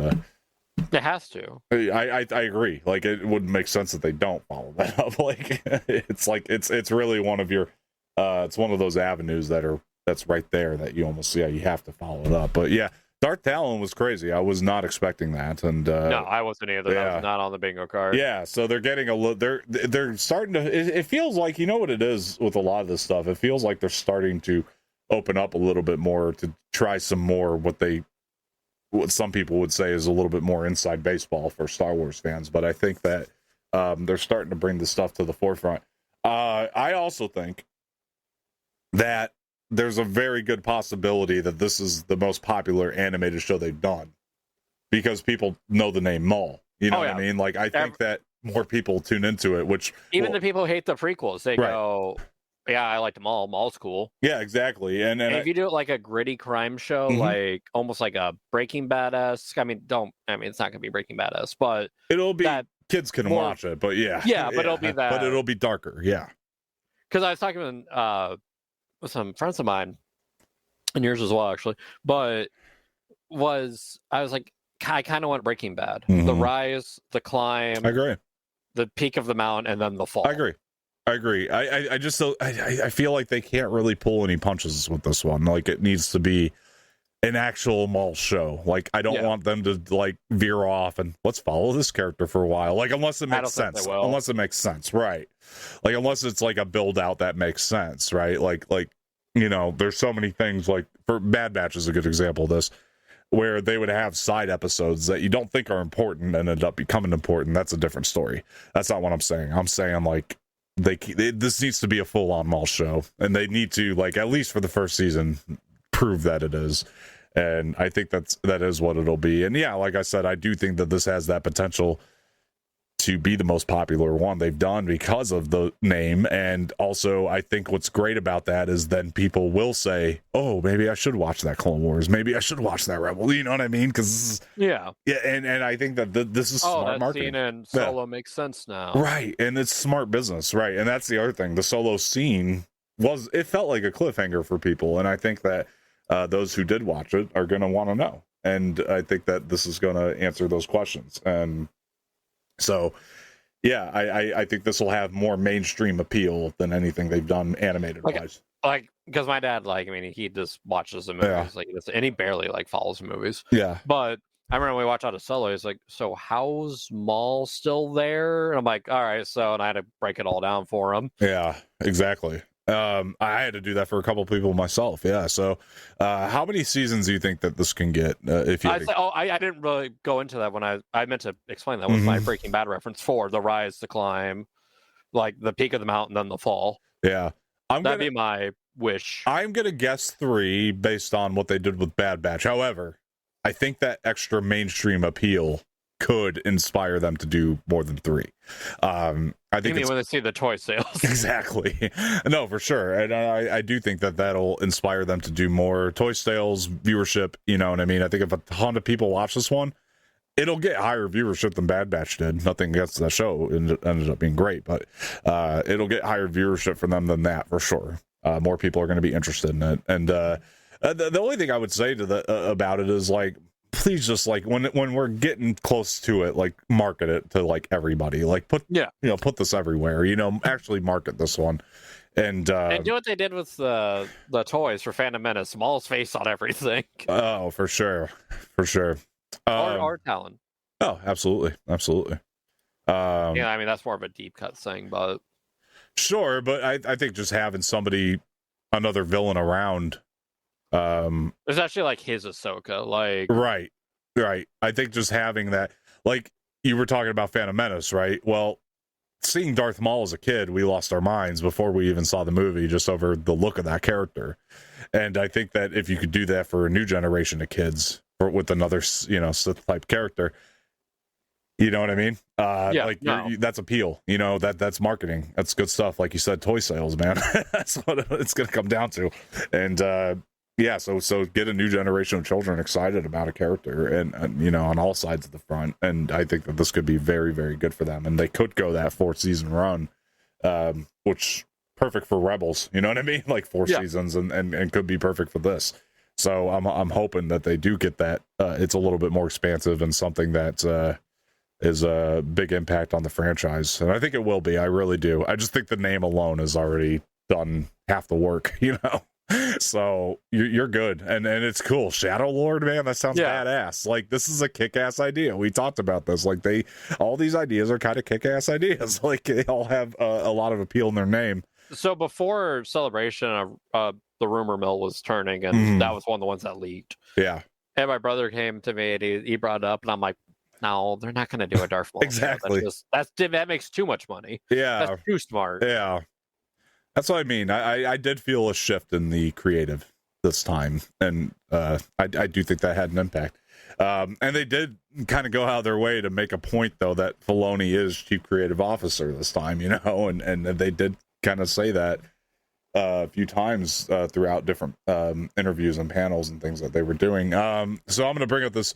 it has to. I agree. Like, it wouldn't make sense that they don't follow that up. Like, it's really one of your it's one of those avenues that's right there that you almost you have to follow it up. But yeah, Darth Talon was crazy. I was not expecting that, and no, I wasn't either. That was not on the bingo card. Yeah, so they're getting they're starting to. It feels like, you know what it is with a lot of this stuff. It feels like they're starting to open up a little bit more to try some more what some people would say is a little bit more inside baseball for Star Wars fans. But I think that they're starting to bring this stuff to the forefront. I also think that there's a very good possibility that this is the most popular animated show they've done, because people know the name Maul. You know what I mean? Like, I think that more people tune into it, which even the people who hate the prequels, they go, yeah, I like Maul. Maul's cool. Yeah, exactly. And if you do it like a gritty crime show, like almost like a Breaking Bad-esque, it's not gonna be Breaking Bad-esque, but it'll be kids can watch it, but but it'll be that, but it'll be darker. Yeah, because I was talking with some friends of mine, and yours as well, actually. But I was like, I kind of want Breaking Bad. The rise, the climb. I agree. The peak of the mountain, and then the fall. I agree. I just I feel like they can't really pull any punches with this one. Like, it needs to be an actual Maul show. Like, I don't want them to like veer off and let's follow this character for a while. Like, unless it makes sense. Unless it makes sense, right? Like, unless it's like a build out that makes sense, right? Like you know, there's so many things, like for Bad Batch is a good example of this, where they would have side episodes that you don't think are important and end up becoming important. That's a different story. That's not what I'm saying. I'm saying, like, this needs to be a full-on Maul show, and they need to, like, at least for the first season, prove that it is. And I think that is what it'll be. And yeah, like I said, I do think that this has that potential to be the most popular one they've done because of the name. And also, I think what's great about that is then people will say, oh, maybe I should watch that Clone Wars. Maybe I should watch that Rebel. You know what I mean? Because and I think that this is smart marketing. Scene in Solo makes sense now. Right. And it's smart business. Right. And that's the other thing. The Solo scene it felt like a cliffhanger for people. And I think that those who did watch it are going to want to know. And I think that this is going to answer those questions. And So yeah, I think this will have more mainstream appeal than anything they've done animated wise. Like, because my dad, like, I mean, he just watches the movies, like, and he barely like follows the movies. Yeah. But I remember when we watched out of Solo, he's like, "So how's Maul still there?" And I'm like, "All right." So, and I had to break it all down for him. Yeah, exactly. I had to do that for a couple people myself. Yeah. So, how many seasons do you think that this can get? If you, I didn't really go into that when I meant to explain that with my Breaking Bad reference for the rise, the climb, like the peak of the mountain, then the fall. Yeah, that'd be my wish. I'm gonna guess 3 based on what they did with Bad Batch. However, I think that extra mainstream appeal could inspire them to do more than 3. I think when they see the toy sales. Exactly. No, for sure. And I do think that that'll inspire them to do more toy sales, viewership. You know what I mean? I think if a ton of people watch this one, it'll get higher viewership than Bad Batch did. Nothing against that show. It ended up being great, but it'll get higher viewership for them than that for sure. More people are going to be interested in it. And the only thing I would say to about it is, like, please just, like, when we're getting close to it, like, market it to, like, everybody. Like, put this everywhere. Actually market this one. And do what they did with the toys for Phantom Menace. Smallest face on everything. Oh, for sure. Or Talon. Oh, absolutely. Yeah, I mean, that's more of a deep cut thing, but sure. But I think just having another villain around. It's actually like his Ahsoka, like right. I think just having that, like you were talking about Phantom Menace, right? Well, seeing Darth Maul as a kid, we lost our minds before we even saw the movie, just over the look of that character. And I think that if you could do that for a new generation of kids, or with another, Sith type character, you know what I mean? That's appeal. That's marketing. That's good stuff. Like you said, toy sales, man. That's what it's going to come down to. And so get a new generation of children excited about a character, and on all sides of the front. And I think that this could be very, very good for them. And they could go that 4-season run, which perfect for Rebels. You know what I mean? Like 4 seasons, and could be perfect for this. So I'm hoping that they do get that. It's a little bit more expansive and something that is a big impact on the franchise. And I think it will be. I really do. I just think the name alone has already done half the work, So you're good. And it's cool. Shadow Lord, man, that sounds badass. Like, this is a kick-ass idea. We talked about this. Like, all these ideas are kind of kick-ass ideas. Like, they all have a lot of appeal in their name. So before Celebration, the rumor mill was turning, and that was one of the ones that leaked. Yeah. And my brother came to me, and he brought it up, and I'm like, no, they're not going to do a Darth Maul. Exactly. That makes too much money. Yeah. That's too smart. Yeah. That's what I mean. I did feel a shift in the creative this time, and I do think that had an impact. And they did kind of go out of their way to make a point, though, that Filoni is chief creative officer this time, and they did kind of say that a few times throughout different interviews and panels and things that they were doing. So I'm going to bring up this.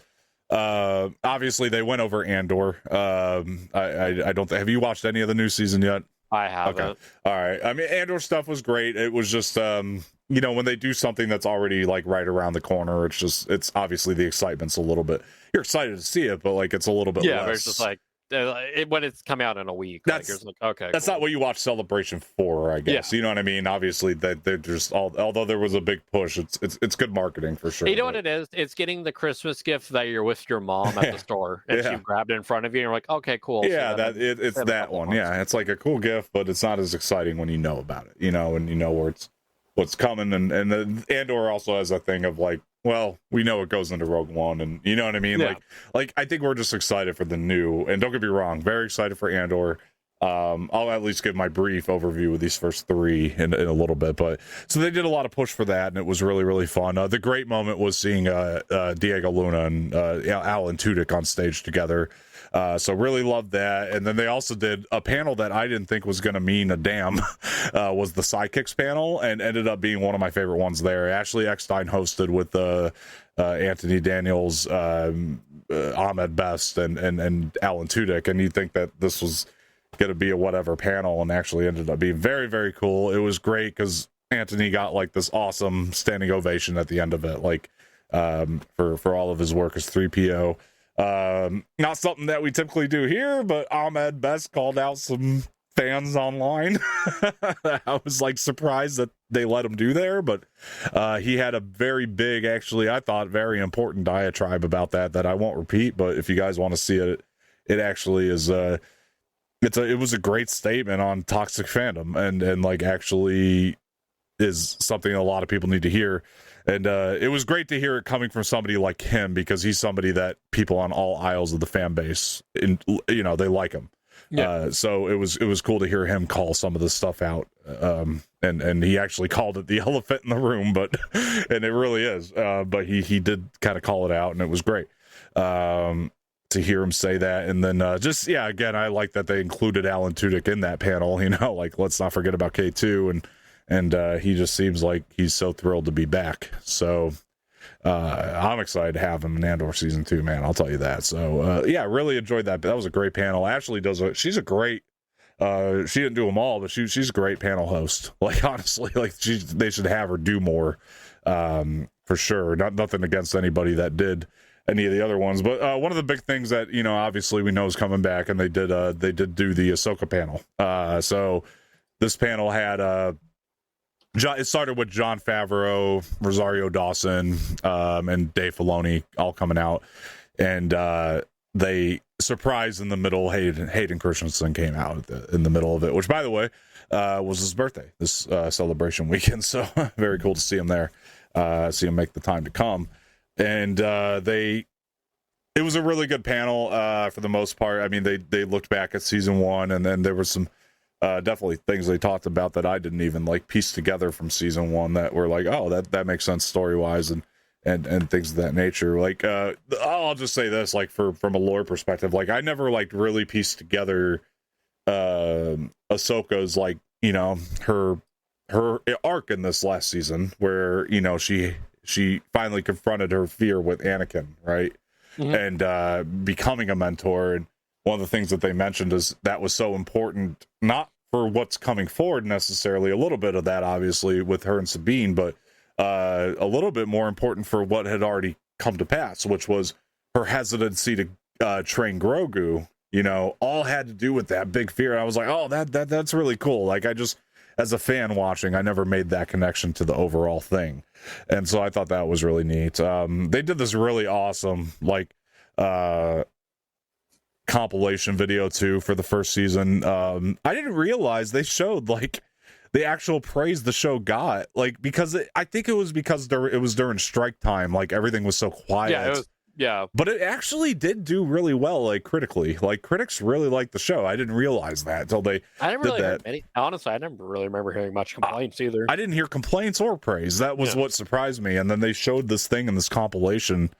Obviously, they went over Andor. I don't. Have you watched any of the new season yet? I haven't. Okay. All right. I mean, Andor stuff was great. It was just, when they do something that's already like right around the corner, it's obviously the excitement's a little bit. You're excited to see it, but like it's a little bit less. But it's just like when it's coming out in a week. That's okay. That's not what you watch Celebration for, I guess. Yeah. You know what I mean? Obviously, that they're just although there was a big push, it's good marketing for sure. You know what it is? It's getting the Christmas gift that you're with your mom at the store, and she grabbed it in front of you, and you're like, okay, cool. Yeah, so it's that one. Yeah, it's like a cool gift, but it's not as exciting when you know about it. And you know what's coming, and the Andor also has a thing of like, well, we know it goes into Rogue One, and you know what I mean? Yeah. Like I think we're just excited for the new, and don't get me wrong, very excited for Andor. I'll at least give my brief overview of these first 3 in a little bit, but so they did a lot of push for that, and it was really, really fun. The great moment was seeing Diego Luna and Alan Tudyk on stage together. So really loved that. And then they also did a panel that I didn't think was going to mean a damn, was the Sidekicks panel, and ended up being one of my favorite ones there. Ashley Eckstein hosted with Anthony Daniels, Ahmed Best, and Alan Tudyk. And you'd think that this was going to be a whatever panel, and actually ended up being very, very cool. It was great because Anthony got like this awesome standing ovation at the end of it, like for all of his work as 3PO. Not something that we typically do here, but Ahmed Best called out some fans online. I was like surprised that they let him do there, but he had a very big, actually, I thought very important diatribe about that I won't repeat, but if you guys want to see it, it actually is it was a great statement on toxic fandom, and like actually is something a lot of people need to hear. And it was great to hear it coming from somebody like him, because he's somebody that people on all aisles of the fan base, they like him. Yeah. So it was cool to hear him call some of this stuff out. And he actually called it the elephant in the room, and it really is. But he did kind of call it out, and it was great to hear him say that. And then again, I like that they included Alan Tudyk in that panel. Like, let's not forget about K2, and he just seems like he's so thrilled to be back. So I'm excited to have him in Andor season 2, man. I'll tell you that. So really enjoyed that. That was a great panel. Ashley she's a great. She didn't do them all, but she's a great panel host. Like, honestly, like they should have her do more, for sure. Nothing against anybody that did any of the other ones, but one of the big things that obviously we know is coming back, and they did do the Ahsoka panel. So this panel had it started with Jon Favreau, Rosario Dawson, and Dave Filoni all coming out, and they surprised in the middle. Hayden Christensen came out in the middle of it, which, by the way, was his birthday this celebration weekend. So very cool to see him there, see him make the time to come, and it was a really good panel for the most part. I mean, they looked back at season 1, and then there was some. Definitely things they talked about that I didn't even like piece together from season 1 that were like, oh, that makes sense story wise and things of that nature. Like, I'll just say this, like from a lore perspective, like I never like really pieced together Ahsoka's like her arc in this last season, where she finally confronted her fear with Anakin, right? Mm-hmm. And becoming a mentor. And one of the things that they mentioned is that was so important, not for what's coming forward necessarily, a little bit of that obviously with her and Sabine, but a little bit more important for what had already come to pass, which was her hesitancy to train Grogu, all had to do with that big fear. And I was like, oh, that's really cool. Like, I just, as a fan watching, I never made that connection to the overall thing. And so I thought that was really neat. They did this really awesome, like, compilation video too for the first season. I didn't realize they showed like the actual praise the show got, like, because I think it was because it was during strike time, like everything was so quiet. But it actually did do really well, like critically. Like, critics really liked the show. I didn't realize that until they honestly, I never really remember hearing much complaints either. I didn't hear complaints or praise. That was what surprised me. And then they showed this thing in this compilation.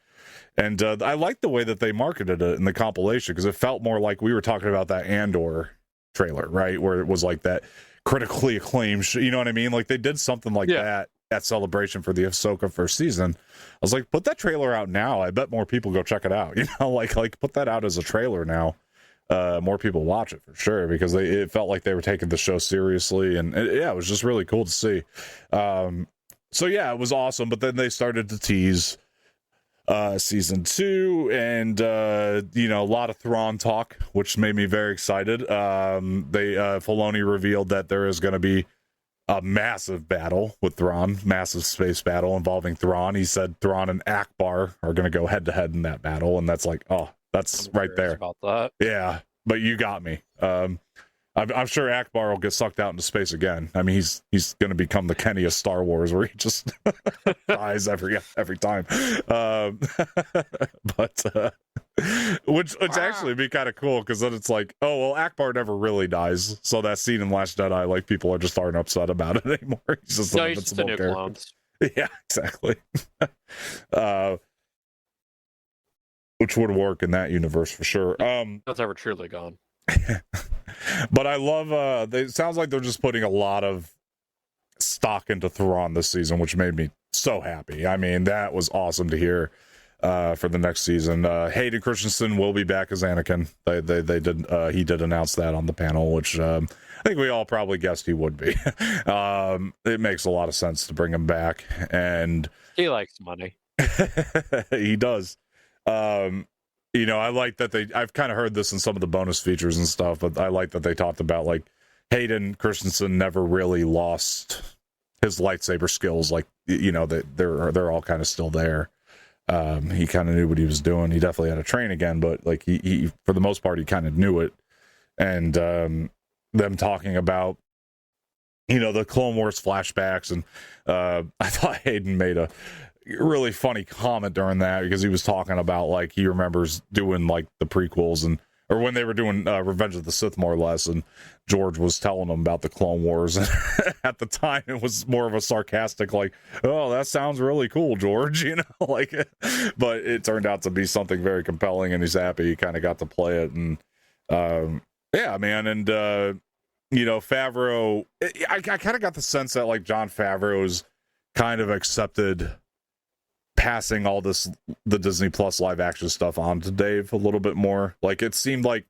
And I liked the way that they marketed it in the compilation, because it felt more like we were talking about that Andor trailer, right? Where it was like that critically acclaimed, you know what I mean? Like, they did something like that at Celebration for the Ahsoka first season. I was like, put that trailer out now. I bet more people go check it out. Like put that out as a trailer now. More people watch it for sure, because it felt like they were taking the show seriously. And it was just really cool to see. So yeah, it was awesome. But then they started to tease season 2, and a lot of Thrawn talk, which made me very excited. Filoni revealed that there is going to be a massive battle with Thrawn, massive space battle involving Thrawn. He said Thrawn and Akbar are going to go head to head in that battle, and that's like, oh, that's right there. About that. Yeah, but you got me. I'm sure Akbar will get sucked out into space again. I mean, he's going to become the Kenny of Star Wars, where he just dies every time. Which actually be kind of cool, because then it's like, oh well, Akbar never really dies. So that scene in Last Jedi, like, people are just aren't upset about it anymore. He's just an invincible character. Clones. Yeah, exactly. Which would work in that universe for sure. That's ever truly gone. But I love it sounds like they're just putting a lot of stock into Thrawn this season, which made me so happy. I mean, that was awesome to hear for the next season. Hayden Christensen will be back as Anakin. They did he did announce that on the panel, which I think we all probably guessed he would be. It makes a lot of sense to bring him back, and he likes money. He does. I like that I've kind of heard this in some of the bonus features and stuff, but I like that they talked about like Hayden Christensen never really lost his lightsaber skills. Like, that they're all kind of still there. He kind of knew what he was doing. He definitely had to train again, but like he for the most part, he kind of knew it. And them talking about, the Clone Wars flashbacks. And I thought Hayden made a really funny comment during that, because he was talking about like he remembers doing like the prequels or when they were doing Revenge of the Sith, more or less, and George was telling them about the Clone Wars. And at the time, it was more of a sarcastic, like, "Oh, that sounds really cool, George," like. But it turned out to be something very compelling, and he's happy he kind of got to play it. And yeah, man, and Favreau, I kind of got the sense that like Jon Favreau's kind of accepted passing all the Disney Plus live action stuff on to Dave a little bit more. Like, it seemed like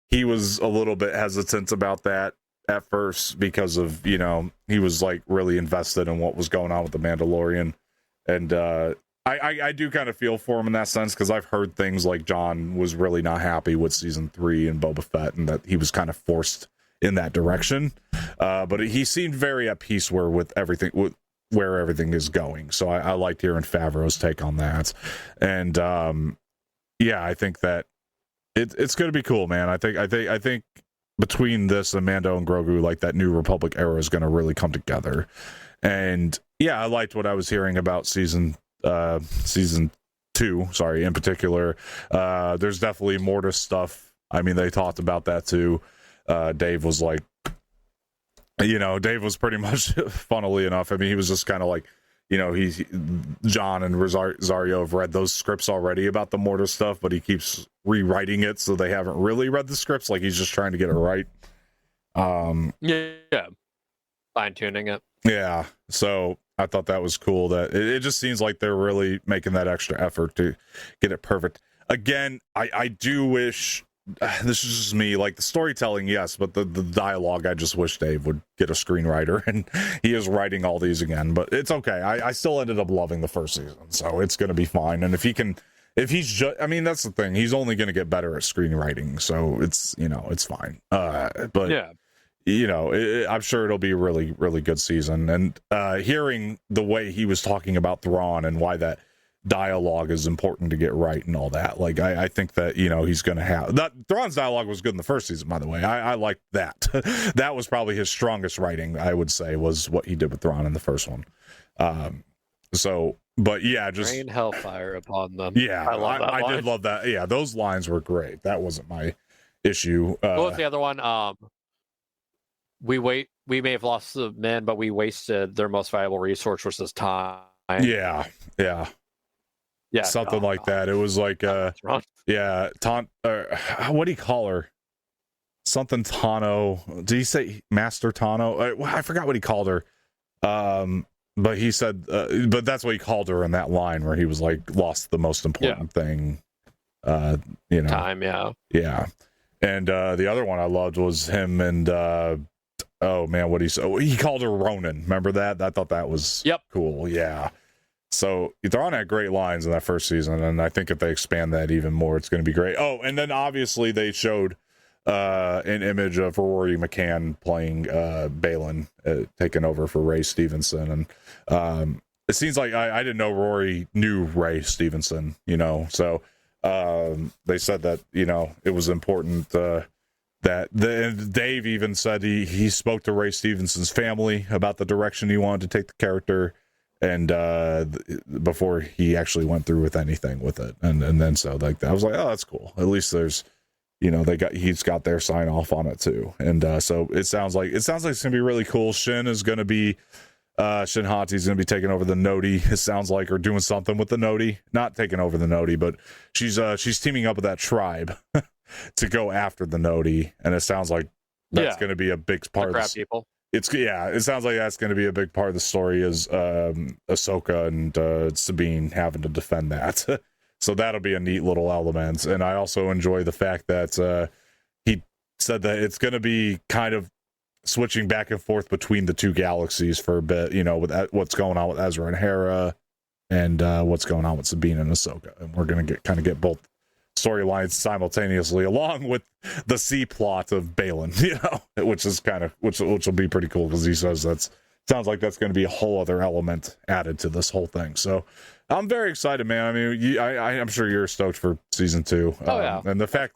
he was a little bit hesitant about that at first, because of, he was like really invested in what was going on with the Mandalorian. And I do kind of feel for him in that sense, because I've heard things like John was really not happy with season 3 and Boba Fett, and that he was kind of forced in that direction. But he seemed very at peace with everything, where everything is going. So I liked hearing Favreau's take on that. And yeah, I think that it's going to be cool, man. I think between this and Mando and Grogu, like that New Republic era is going to really come together. And yeah, I liked what I was hearing about season 2, in particular. There's definitely more to stuff. I mean, they talked about that too. Dave was like, Dave was pretty much, funnily enough, I mean, he was just kind of like, John and Rosario have read those scripts already about the Mortar stuff, but he keeps rewriting it, so they haven't really read the scripts. Like, he's just trying to get it right. Yeah. Fine-tuning it. Yeah, so I thought that was cool. That it just seems like they're really making that extra effort to get it perfect. Again, I do wish... This is just me, like the storytelling, yes, but the dialogue, I just wish Dave would get a screenwriter, and he is writing all these again, but it's okay. I still ended up loving the first season, so it's going to be fine. And if he's just, I mean, that's the thing, he's only going to get better at screenwriting, so it's, it's fine. But yeah, I'm sure it'll be a really, really good season. And hearing the way he was talking about Thrawn and why that dialogue is important to get right and all that, like I think that he's gonna have that. Thrawn's dialogue was good in the first season, by the way. I liked that. That was probably his strongest writing, I would say, was what he did with Thrawn in the first one. But yeah, just rain hellfire upon them. Yeah, I did love that. Yeah, those lines were great. That wasn't my issue. What was the other one? We may have lost the men, but we wasted their most valuable resource, which is time. Yeah, something like that. It was like what do you call her? Something Tano. Did he say Master Tano? I forgot what he called her. But he said, but that's what he called her in that line where he was like, lost the most important thing. Time. Yeah. And the other one I loved was him and he called her Ronin. Remember that? I thought that was cool. Yeah. So they're on that great lines in that first season, and I think if they expand that even more, it's going to be great. Oh, and then obviously they showed an image of Rory McCann playing Balin, taking over for Ray Stevenson, and it seems like I didn't know Rory knew Ray Stevenson, so they said that it was important that Dave even said he spoke to Ray Stevenson's family about the direction he wanted to take the character. And before he actually went through with anything with it, and then so like I was like, oh, that's cool. At least there's, he's got their sign off on it too. And so it sounds like it's gonna be really cool. Shin is gonna be Shin Hati's gonna be taking over the Noti. It sounds like, or doing something with the Noti, not taking over the Noti, but she's teaming up with that tribe to go after the Noti, and it sounds like that's gonna be a big part of people. It sounds like that's going to be a big part of the story, is Ahsoka and Sabine having to defend that. So that'll be a neat little element. And I also enjoy the fact that he said that it's going to be kind of switching back and forth between the two galaxies for a bit, with what's going on with Ezra and Hera, and what's going on with Sabine and Ahsoka. And we're going to get both storylines simultaneously, along with the C plot of Balin, which is which will be pretty cool because he says sounds like that's going to be a whole other element added to this whole thing. So I'm very excited, man. I mean, I'm sure you're stoked for season 2. Oh yeah, and the fact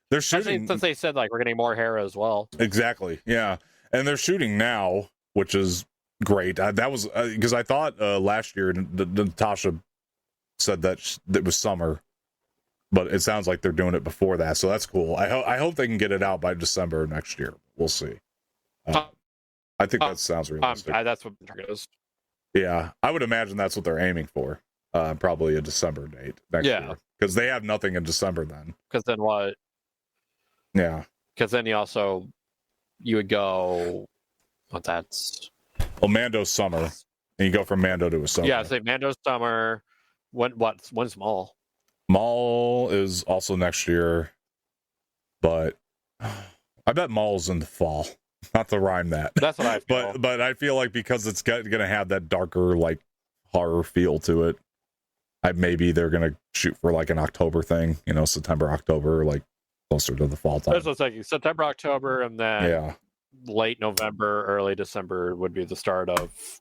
they're shooting, since they said like we're getting more Hera as well. Exactly, yeah, and they're shooting now, which is great. That was because I thought last year Natasha said that it was summer, but it sounds like they're doing it before that, so that's cool. I hope they can get it out by December next year. We'll see. I think that sounds realistic. That's what it is. Yeah, I would imagine that's what they're aiming for. Probably a December date next year, because they have nothing in December then. Because then what? Yeah. Because then you would go. What that's? Well, Mando's summer, and you go from Mando to Ahsoka. Yeah, say Mando's summer. When's Maul? Maul is also next year, but I bet Maul's in the fall. Not to rhyme that. That's what I feel. But I feel like because it's going to have that darker, like, horror feel to it, maybe they're going to shoot for like an October thing, September, October, like closer to the fall time. That's what I'm saying. September, October, and then late November, early December would be the start of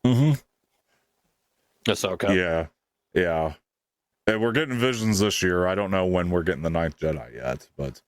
Ahsoka. Yeah. And we're getting visions this year. I don't know when we're getting the Ninth Jedi yet, but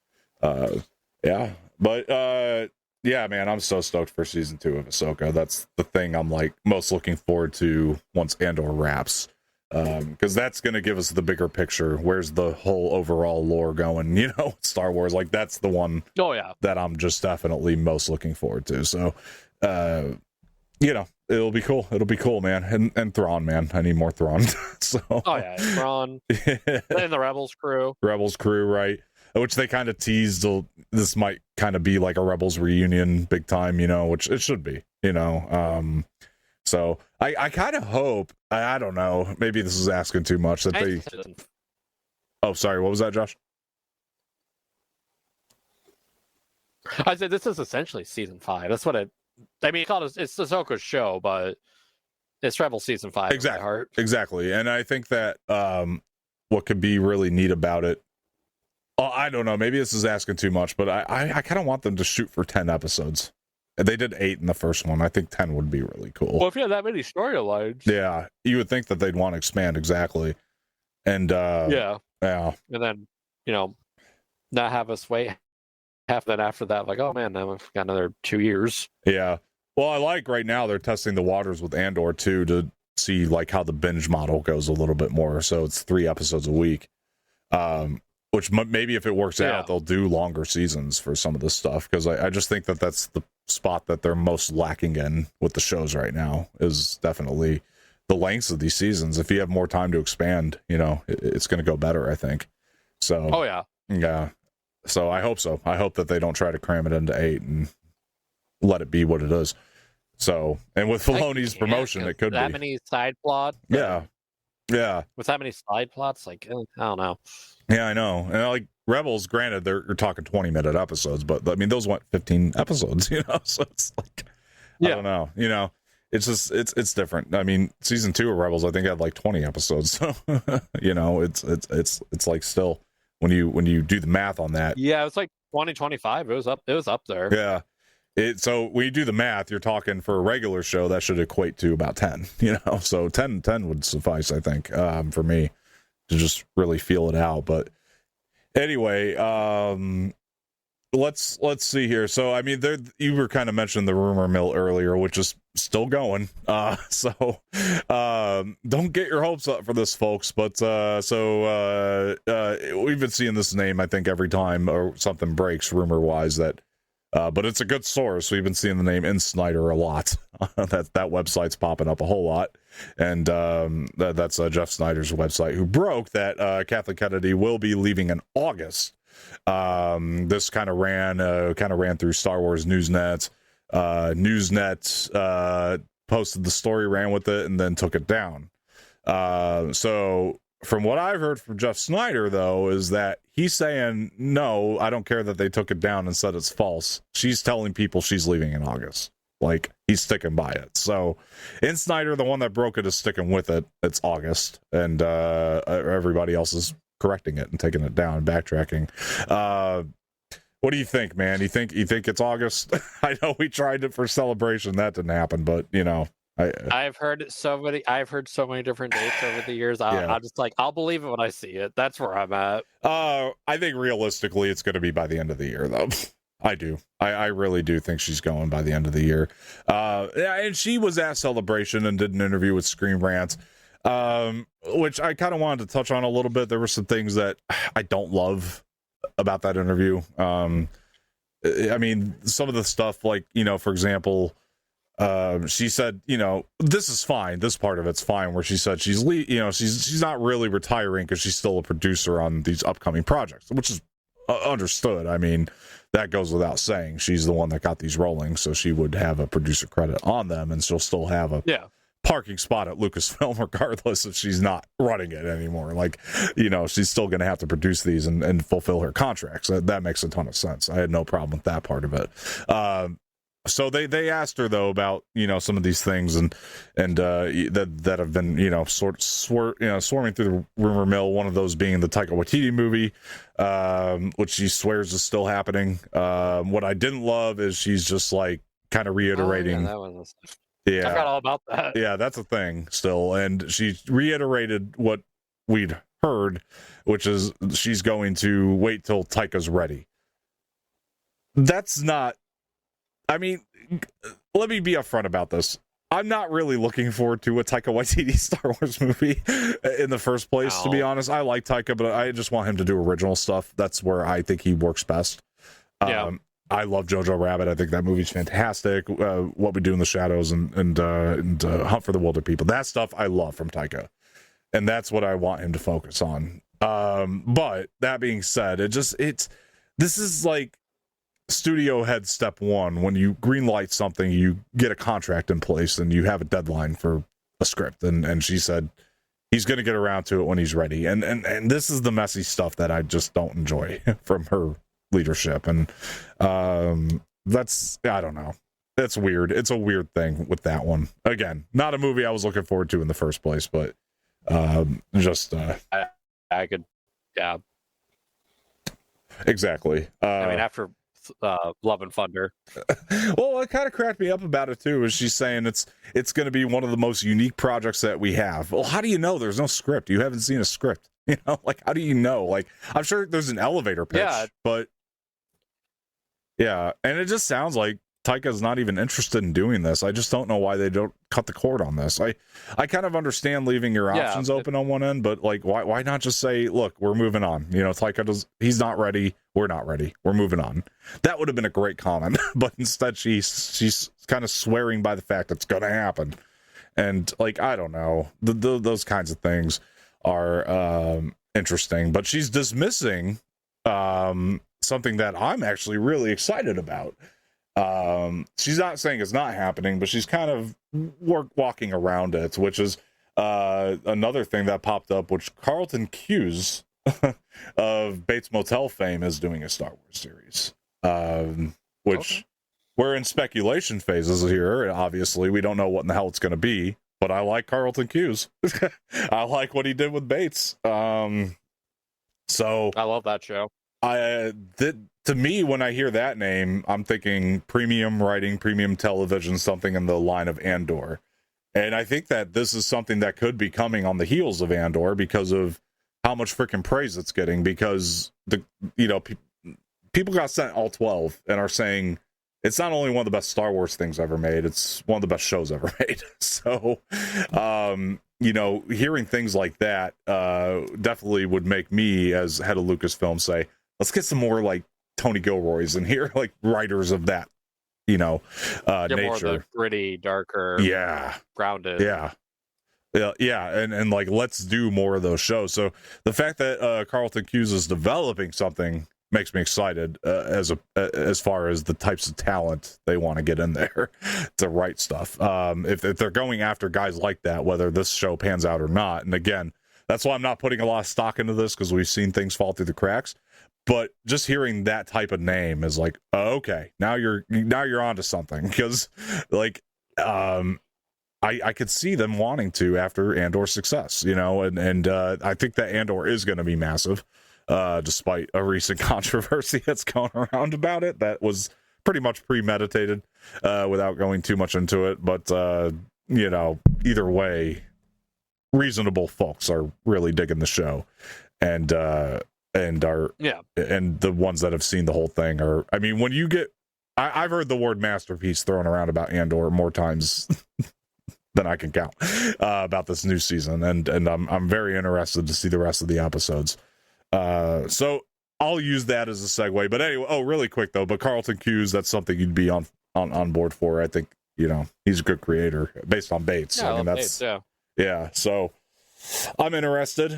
yeah, man, I'm so stoked for season 2 of Ahsoka. That's the thing I'm like most looking forward to once Andor wraps, because that's going to give us the bigger picture. Where's the whole overall lore going? Star Wars, like that's the one. Oh yeah, that I'm just definitely most looking forward to. So, it'll be cool. It'll be cool, man. And Thrawn, man, I need more Thrawn. So. Oh yeah, Thrawn and the Rebels crew. Rebels crew, right? Which they kind of teased. This might kind of be like a Rebels reunion, big time, which it should be, So I kind of hope. I don't know. Maybe this is asking too much. That they. Oh, sorry. What was that, Josh? I said this is essentially season 5. That's what it's Ahsoka's show, but it's Rebels season 5. Exactly. And I think that what could be really neat about it. I don't know. Maybe this is asking too much, but I kind of want them to shoot for 10 episodes. They did 8 in the first one. I think 10 would be really cool. Well, if you have that many storylines. Yeah. You would think that they'd want to expand, exactly. And yeah. And then, not have us wait half then after that, like, oh man, now we've got another 2 years. Yeah. Well, I like right now they're testing the waters with Andor too to see like how the binge model goes a little bit more. So it's 3 episodes a week. Which maybe if it works out, they'll do longer seasons for some of this stuff. Because I just think that that's the spot that they're most lacking in with the shows right now, is definitely the lengths of these seasons. If you have more time to expand, it's going to go better, I think. So. Oh, yeah. Yeah. So I hope so. I hope that they don't try to cram it into 8 and let it be what it is. So, and with Filoni's promotion, it could be. That many side plots? Yeah. With that many side plots? Like, I don't know. Yeah, I know. And like Rebels, granted, you're talking 20-minute episodes, but I mean, those went 15 episodes, So it's like, I don't know, it's just, it's different. I mean, season 2 of Rebels, I think had like 20 episodes. So, it's like still when you do the math on that. Yeah, it's like 2025. It was up there. Yeah. So when you do the math, you're talking for a regular show that should equate to about 10, so 10 would suffice, I think, for me to just really feel it out. But anyway, let's see here. So I mean, you were kind of mentioning the rumor mill earlier, which is still going. So don't get your hopes up for this, folks. But we've been seeing this name, I think, every time or something breaks rumor wise that. But it's a good source. We've been seeing the name In Snyder a lot. that website's popping up a whole lot, and that's Jeff Snyder's website, who broke that Kathleen Kennedy will be leaving in August. This kind of ran through Star Wars Newsnet. Newsnet posted the story, ran with it, and then took it down. So from what I've heard from Jeff Snyder, though, is that he's saying, no, I don't care that they took it down and said it's false. She's telling people she's leaving in August. Like, he's sticking by it. So, In Snyder, the one that broke it, is sticking with it. It's August. And everybody else is correcting it and taking it down and backtracking. What do you think, man? You think it's August? I know we tried it for Celebration, that didn't happen, but I've heard so many different dates over the years. I'm just like, I'll believe it when I see it. That's where I'm at. I think realistically it's going to be by the end of the year, though. I do. I really do think she's going by the end of the year. And she was at Celebration and did an interview with Screen Rant, which I kind of wanted to touch on a little bit. There were some things that I don't love about that interview. I mean, some of the stuff, like, for example, she said, this is fine. This part of it's fine, where she said she's not really retiring because she's still a producer on these upcoming projects, which is understood. I mean, that goes without saying. She's the one that got these rolling, so she would have a producer credit on them, and she'll still have a parking spot at Lucasfilm regardless if she's not running it anymore. Like, she's still going to have to produce these and fulfill her contracts. That makes a ton of sense. I had no problem with that part of it. So they asked her, though, about some of these things and that have been swarming through the rumor mill. One of those being the Taika Waititi movie, which she swears is still happening. What I didn't love is she's just like kind of reiterating. I forgot all about that. Yeah, that's a thing still, and she reiterated what we'd heard, which is she's going to wait till Taika's ready. That's not. I mean, let me be upfront about this. I'm not really looking forward to a Taika Waititi Star Wars movie in the first place, to be honest. I like Taika, but I just want him to do original stuff. That's where I think he works best. I love Jojo Rabbit. I think that movie's fantastic. What We Do in the Shadows and Hunt for the Wilder People. That stuff I love from Taika. And that's what I want him to focus on. But that being said, this is like studio head step one. When you greenlight something, you get a contract in place and you have a deadline for a script. And she said he's going to get around to it when he's ready. And this is the messy stuff that I just don't enjoy from her leadership. And that's, I don't know. That's weird. It's a weird thing with that one. Again, not a movie I was looking forward to in the first place, but I could, exactly. I mean, after Love and Thunder. Well, what kind of cracked me up about it too is she's saying it's going to be one of the most unique projects that we have. Well, how do you know? There's no script. You haven't seen a script. Like, how do you know? Like, I'm sure there's an elevator pitch, but and it just sounds like Taika's not even interested in doing this. I just don't know why they don't cut the cord on this. I kind of understand leaving your options open on one end, but like, why not just say, look, we're moving on. Taika he's not ready. We're not ready. We're moving on. That would have been a great comment, but instead she's kind of swearing by the fact it's going to happen. And like, I don't know, those kinds of things are interesting, but she's dismissing something that I'm actually really excited about. She's not saying it's not happening, but she's kind of walking around it, which is another thing that popped up, which Carlton Cuse of Bates Motel fame is doing a Star Wars series, which we're in speculation phases here. Obviously, we don't know what in the hell it's going to be, but I like Carlton Cuse. I like what he did with Bates. So I love that show. To me, when I hear that name, I'm thinking premium writing, premium television, something in the line of Andor. And I think that this is something that could be coming on the heels of Andor because of how much freaking praise it's getting, because people got sent all 12 and are saying it's not only one of the best Star Wars things ever made, it's one of the best shows ever made. So, hearing things like that definitely would make me, as head of Lucasfilm, say, let's get some more like Tony Gilroy's in here, like writers of that, nature. More the gritty, darker, grounded. And like, let's do more of those shows. So the fact that Carlton Cuse is developing something makes me excited as far as the types of talent they want to get in there to write stuff. If they're going after guys like that, whether this show pans out or not. And again, that's why I'm not putting a lot of stock into this, because we've seen things fall through the cracks. But just hearing that type of name is like, oh, okay, now you're onto something, because like, I I could see them wanting to after Andor's success, you know, and I think that Andor is going to be massive, despite a recent controversy that's going around about it. That was pretty much premeditated, without going too much into it. But you know, either way, reasonable folks are really digging the show, and the ones that have seen the whole thing are. I mean, when you get, I've heard the word masterpiece thrown around about Andor more times than I can count, about this new season, and I'm very interested to see the rest of the episodes. So I'll use that as a segue. But anyway, really quick though, but Carlton Cuse, that's something you'd be on board for. I think, you know, he's a good creator based on Bates. Yeah, I mean, that's Bates, yeah. So I'm interested.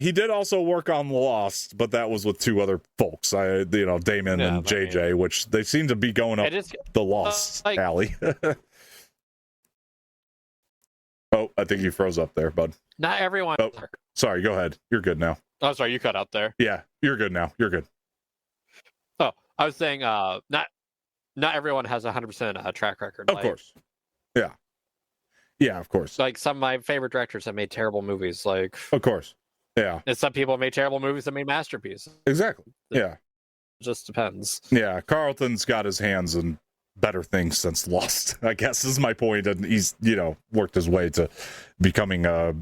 He did also work on Lost, but that was with two other folks. Damon and JJ, which they seem to be going up the Lost alley. Oh, I think you froze up there, bud. Not everyone. Oh, sorry. Go ahead. You're good now. Oh, sorry. You cut out there. Yeah, you're good now. You're good. Oh, I was saying, not everyone has 100% track record. Of course. Yeah. Yeah, of course. Like some of my favorite directors have made terrible movies. Like, of course. Yeah. And some people made terrible movies that made masterpieces. Exactly. Yeah. It just depends. Yeah. Carlton's got his hands in better things since Lost, I guess is my point. And he's, you know, worked his way to becoming a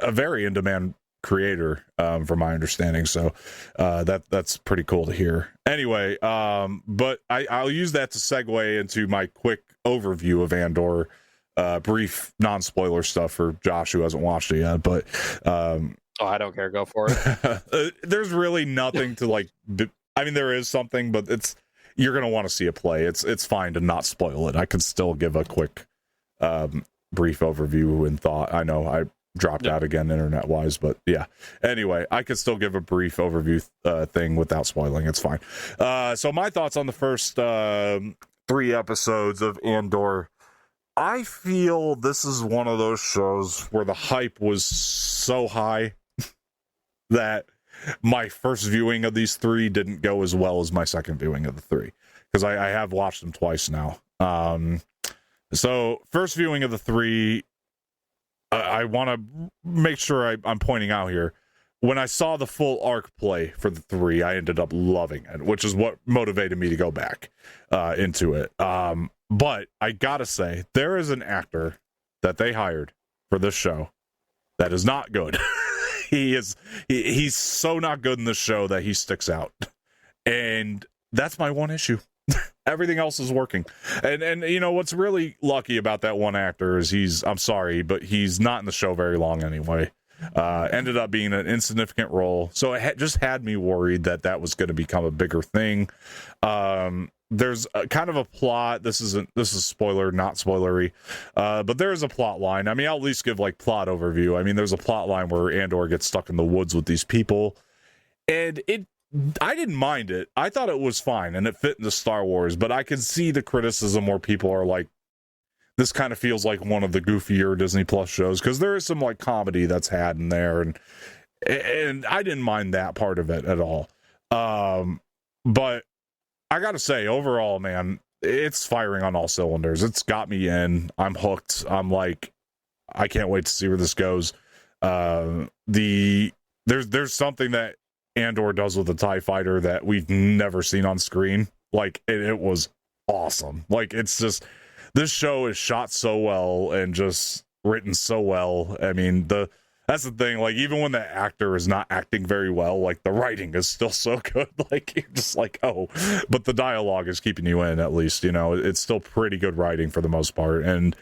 very in-demand creator, from my understanding. So that's pretty cool to hear. Anyway, but I'll use that to segue into my quick overview of Andor, brief non-spoiler stuff for Josh who hasn't watched it yet. But I don't care. Go for it. There's really nothing to like. I mean, there is something, but you're gonna want to see it play. It's fine to not spoil it. I can still give a quick, brief overview and thought. I know I dropped out again internet wise, but yeah. Anyway, I could still give a brief overview thing without spoiling. It's fine. So my thoughts on the first 3 episodes of Andor. I feel this is one of those shows where the hype was so high that my first viewing of these 3 didn't go as well as my second viewing of the 3, because I have watched them twice now. So first viewing of the 3, I want to make sure I'm pointing out here, when I saw the full arc play for the 3, I ended up loving it, which is what motivated me to go back into it. But I gotta say, there is an actor that they hired for this show that is not good. He's so not good in this show that he sticks out, and that's my one issue. Everything else is working, and you know what's really lucky about that one actor is I'm sorry, but he's not in the show very long anyway. Ended up being an insignificant role, so it just had me worried that was going to become a bigger thing. There's kind of a plot. This is spoiler, not spoilery, but there is a plot line. I mean, I'll at least give like plot overview. I mean, there's a plot line where Andor gets stuck in the woods with these people, and I didn't mind it. I thought it was fine, and it fit into Star Wars, but I can see the criticism where people are like, this kind of feels like one of the goofier Disney Plus shows, because there is some like comedy that's had in there, and I didn't mind that part of it at all. But I gotta say, overall, man, it's firing on all cylinders. It's got me in. I'm hooked. I'm like, I can't wait to see where this goes. There's something that Andor does with the TIE fighter that we've never seen on screen. Like, it was awesome. Like, it's just, this show is shot so well and just written so well. I mean, that's the thing. Like, even when the actor is not acting very well, like, the writing is still so good. Like, you're just like, oh, but the dialogue is keeping you in, at least, you know. It's still pretty good writing for the most part. And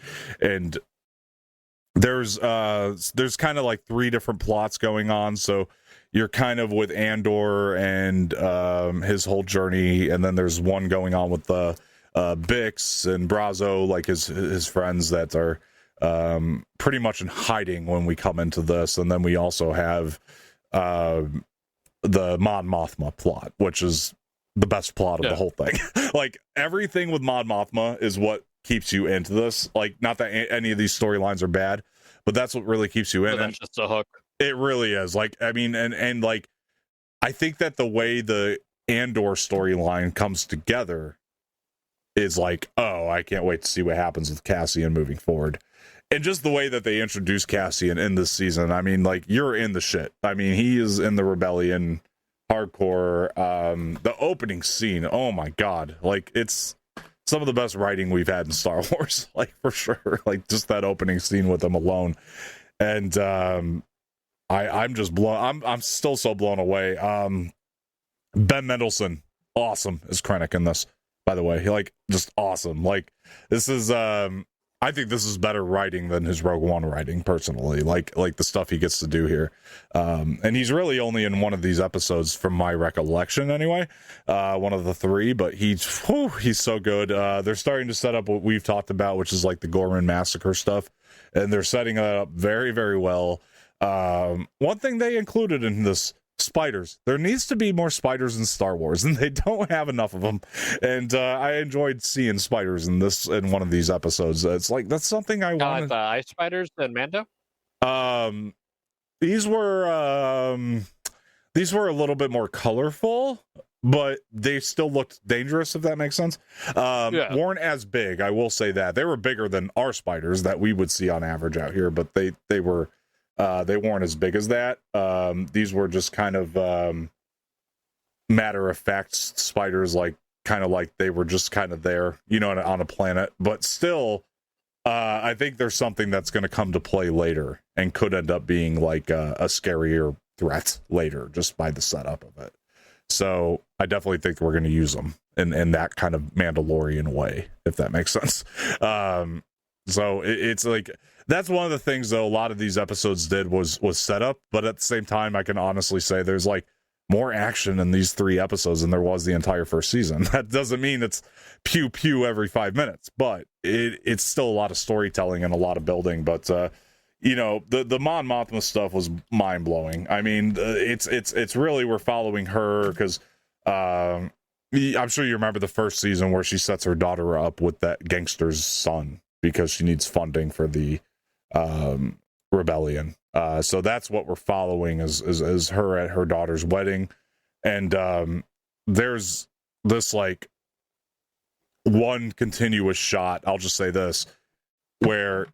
there's kind of like 3 different plots going on. So you're kind of with Andor and his whole journey, and then there's one going on with the Bix and Brazo, like his friends that are pretty much in hiding when we come into this. And then we also have the Mon Mothma plot, which is the best plot of the whole thing. Like, everything with Mon Mothma is what keeps you into this. Like, not that any of these storylines are bad, but that's what really keeps you in. That's just a hook. It really is. Like, I mean, and like, I think that the way the Andor storyline comes together is like, oh, I can't wait to see what happens with Cassian moving forward. And just the way that they introduced Cassian in this season, I mean, like, you're in the shit. I mean, he is in the rebellion hardcore. The opening scene, oh my god, like, it's some of the best writing we've had in Star Wars, like, for sure. Like, just that opening scene with him alone. And I'm just blown. I'm still so blown away. Ben Mendelsohn, awesome as Krennic in this, by the way. Like, just awesome. Like, this is I think this is better writing than his Rogue One writing, personally. Like the stuff he gets to do here. And he's really only in one of these episodes from my recollection anyway. One of the three, but he's so good. They're starting to set up what we've talked about, which is like the Gorman massacre stuff. And they're setting that up very, very well. One thing they included in this, spiders. There needs to be more spiders in Star Wars, and they don't have enough of them. And I enjoyed seeing spiders in one of these episodes. It's like, that's something I want. The ice spiders in Mando. These were a little bit more colorful, but they still looked dangerous, if that makes sense. Weren't as big, I will say that. They were bigger than our spiders that we would see on average out here, but they weren't as big as that. These were just kind of matter of fact spiders, like, kind of like they were just kind of there, you know, on a planet. But still, I think there's something that's going to come to play later and could end up being like a scarier threat later, just by the setup of it. So I definitely think we're going to use them in that kind of Mandalorian way, if that makes sense. So it's like, that's one of the things, though, a lot of these episodes did was set up, but at the same time, I can honestly say there's like more action in these 3 episodes than there was the entire first season. That doesn't mean it's pew pew every 5 minutes, but it's still a lot of storytelling and a lot of building. But you know, the Mon Mothma stuff was mind blowing. I mean, it's really, we're following her because I'm sure you remember the first season where she sets her daughter up with that gangster's son because she needs funding for the rebellion. So that's what we're following is her at her daughter's wedding. And there's this like one continuous shot, I'll just say this, where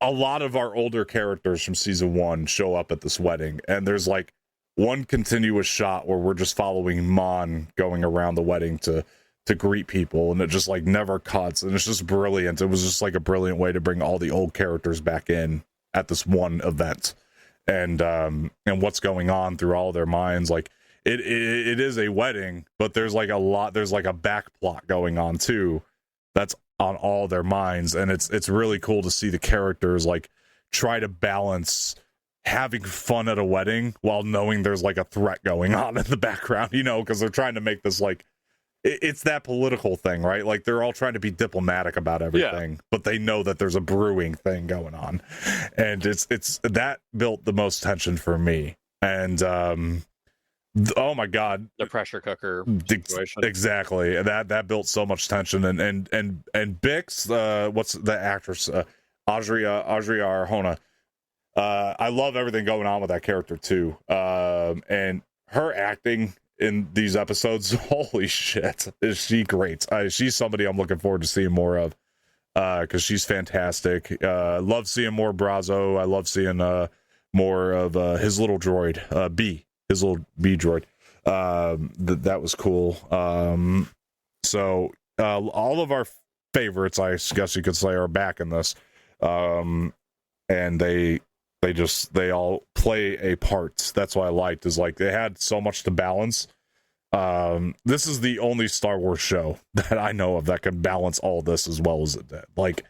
a lot of our older characters from season 1 show up at this wedding, and there's like one continuous shot where we're just following Mon going around the wedding to greet people, and it just like never cuts, and it's just brilliant. It was just like a brilliant way to bring all the old characters back in at this one event, and what's going on through all their minds. Like it is a wedding, but there's like a back plot going on too that's on all their minds, and it's really cool to see the characters like try to balance having fun at a wedding while knowing there's like a threat going on in the background, you know, because they're trying to make this like, it's that political thing, right? Like they're all trying to be diplomatic about everything, but they know that there's a brewing thing going on, and it's that built the most tension for me. And oh my god, the pressure cooker situation. Exactly, that built so much tension. And Bix, what's the actress, Adria Arjona, I love everything going on with that character too, and her acting in these episodes, holy shit, is she great. She's somebody I'm looking forward to seeing more of, because she's fantastic. Love seeing more Brazo. I love seeing more of his little droid, his little B droid. That was cool. So all of our favorites, I guess you could say, are back in this, and they all play a part. That's what I liked, is like they had so much to balance. This is the only Star Wars show that I know of that can balance all this as well as it did. Like,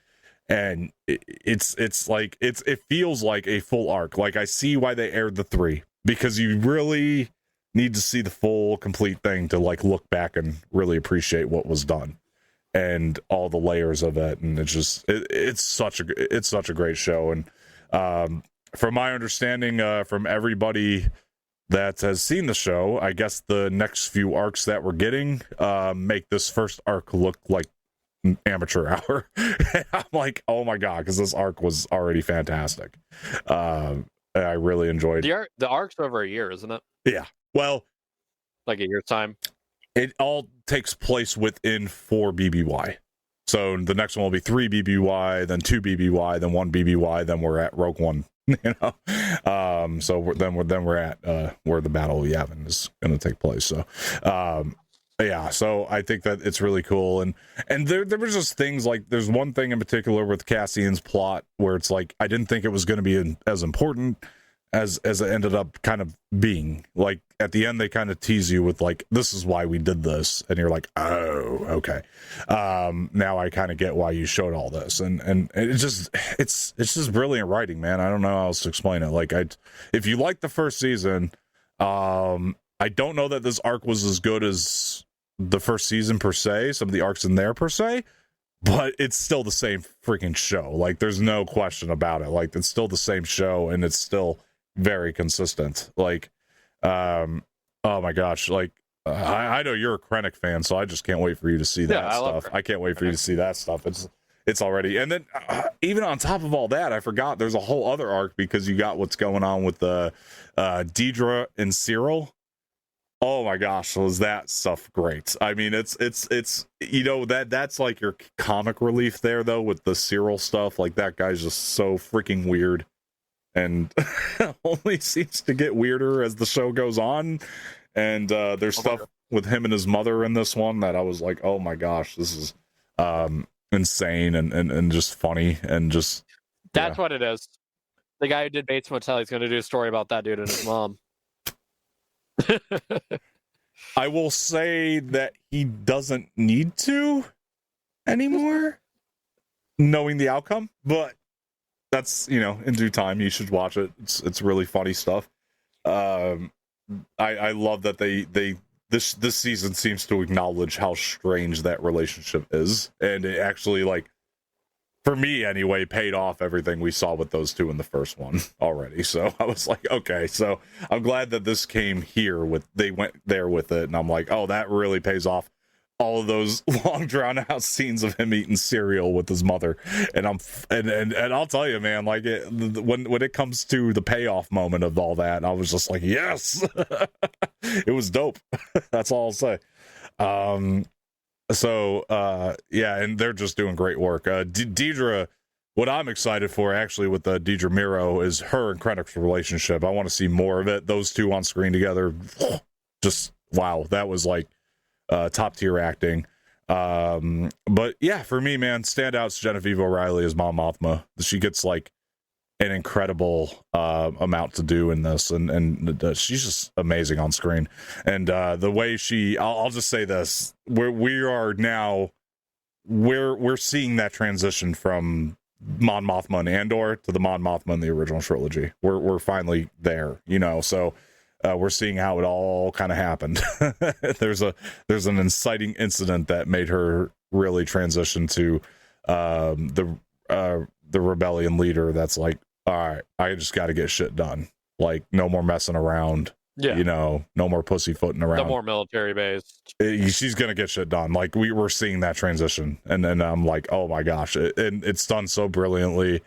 and it feels like a full arc. Like, I see why they aired the 3, because you really need to see the full complete thing to like look back and really appreciate what was done and all the layers of it. And it's such a great show. And from my understanding, from everybody that has seen the show, I guess the next few arcs that we're getting make this first arc look like amateur hour. I'm like, oh my god, because this arc was already fantastic. I really enjoyed the arc's over a year, isn't it? Yeah, well, like a year's time. It all takes place within 4 BBY. So the next one will be 3 BBY, then 2 BBY, then 1 BBY, then we're at Rogue One. So we're at where the Battle of Yavin is going to take place. So yeah, so I think that it's really cool, and there was just things like, there's one thing in particular with Cassian's plot where it's like, I didn't think it was going to be as important as it ended up kind of being. Like at the end they kind of tease you with like, this is why we did this, and you're like, oh, okay, now I kind of get why you showed all this, and it's just brilliant writing, man. I don't know how else to explain it. Like, if you like the first season, I don't know that this arc was as good as the first season per se, some of the arcs in there per se, but it's still the same freaking show. Like, there's no question about it. Like, it's still the same show, and it's still very consistent. Like, oh my gosh, like, I know you're a Krennic fan, so I just can't wait for you to see that stuff. I can't wait for you to see that stuff. It's already, and then even on top of all that, I forgot there's a whole other arc, because you got what's going on with the Deidre and Cyril. Oh my gosh, was that stuff great? I mean, it's you know, that's like your comic relief there, though, with the Cyril stuff. Like, that guy's just so freaking weird, and only seems to get weirder as the show goes on. And there's stuff with him and his mother in this one that I was like, oh my gosh, this is insane and just funny, and just that's what it is. The guy who did Bates Motel, he's going to do a story about that dude and his mom. I will say that he doesn't need to anymore, knowing the outcome, but that's, you know, in due time. You should watch it. It's really funny stuff. I love that this season seems to acknowledge how strange that relationship is, and it actually, like, for me anyway, paid off everything we saw with those two in the first one already. So I was like, okay, so I'm glad that this came here they went there with it, and I'm like, oh, that really pays off. All of those long drawn out scenes of him eating cereal with his mother, and I'll tell you, man, like, when it comes to the payoff moment of all that, I was just like, yes, it was dope. That's all I'll say. So yeah, and they're just doing great work. Deidre, what I'm excited for actually with Deidre Miro is her and Krennic's relationship. I want to see more of it. Those two on screen together, just wow, that was like top tier acting. But yeah, for me, man, standouts Genevieve O'Reilly as Mom Mothma. She gets like an incredible amount to do in this, and she's just amazing on screen. And the way I'll just say this, we're seeing that transition from Mon Mothma and Andor to the Mon Mothma in the original trilogy. We're finally there, you know. So we're seeing how it all kind of happened. There's an inciting incident that made her really transition to the rebellion leader. That's like, all right, I just got to get shit done. Like, no more messing around. Yeah, you know, no more pussyfooting around. No more military based. She's gonna get shit done. Like, we were seeing that transition, and then I'm like, oh my gosh, and it's done so brilliantly.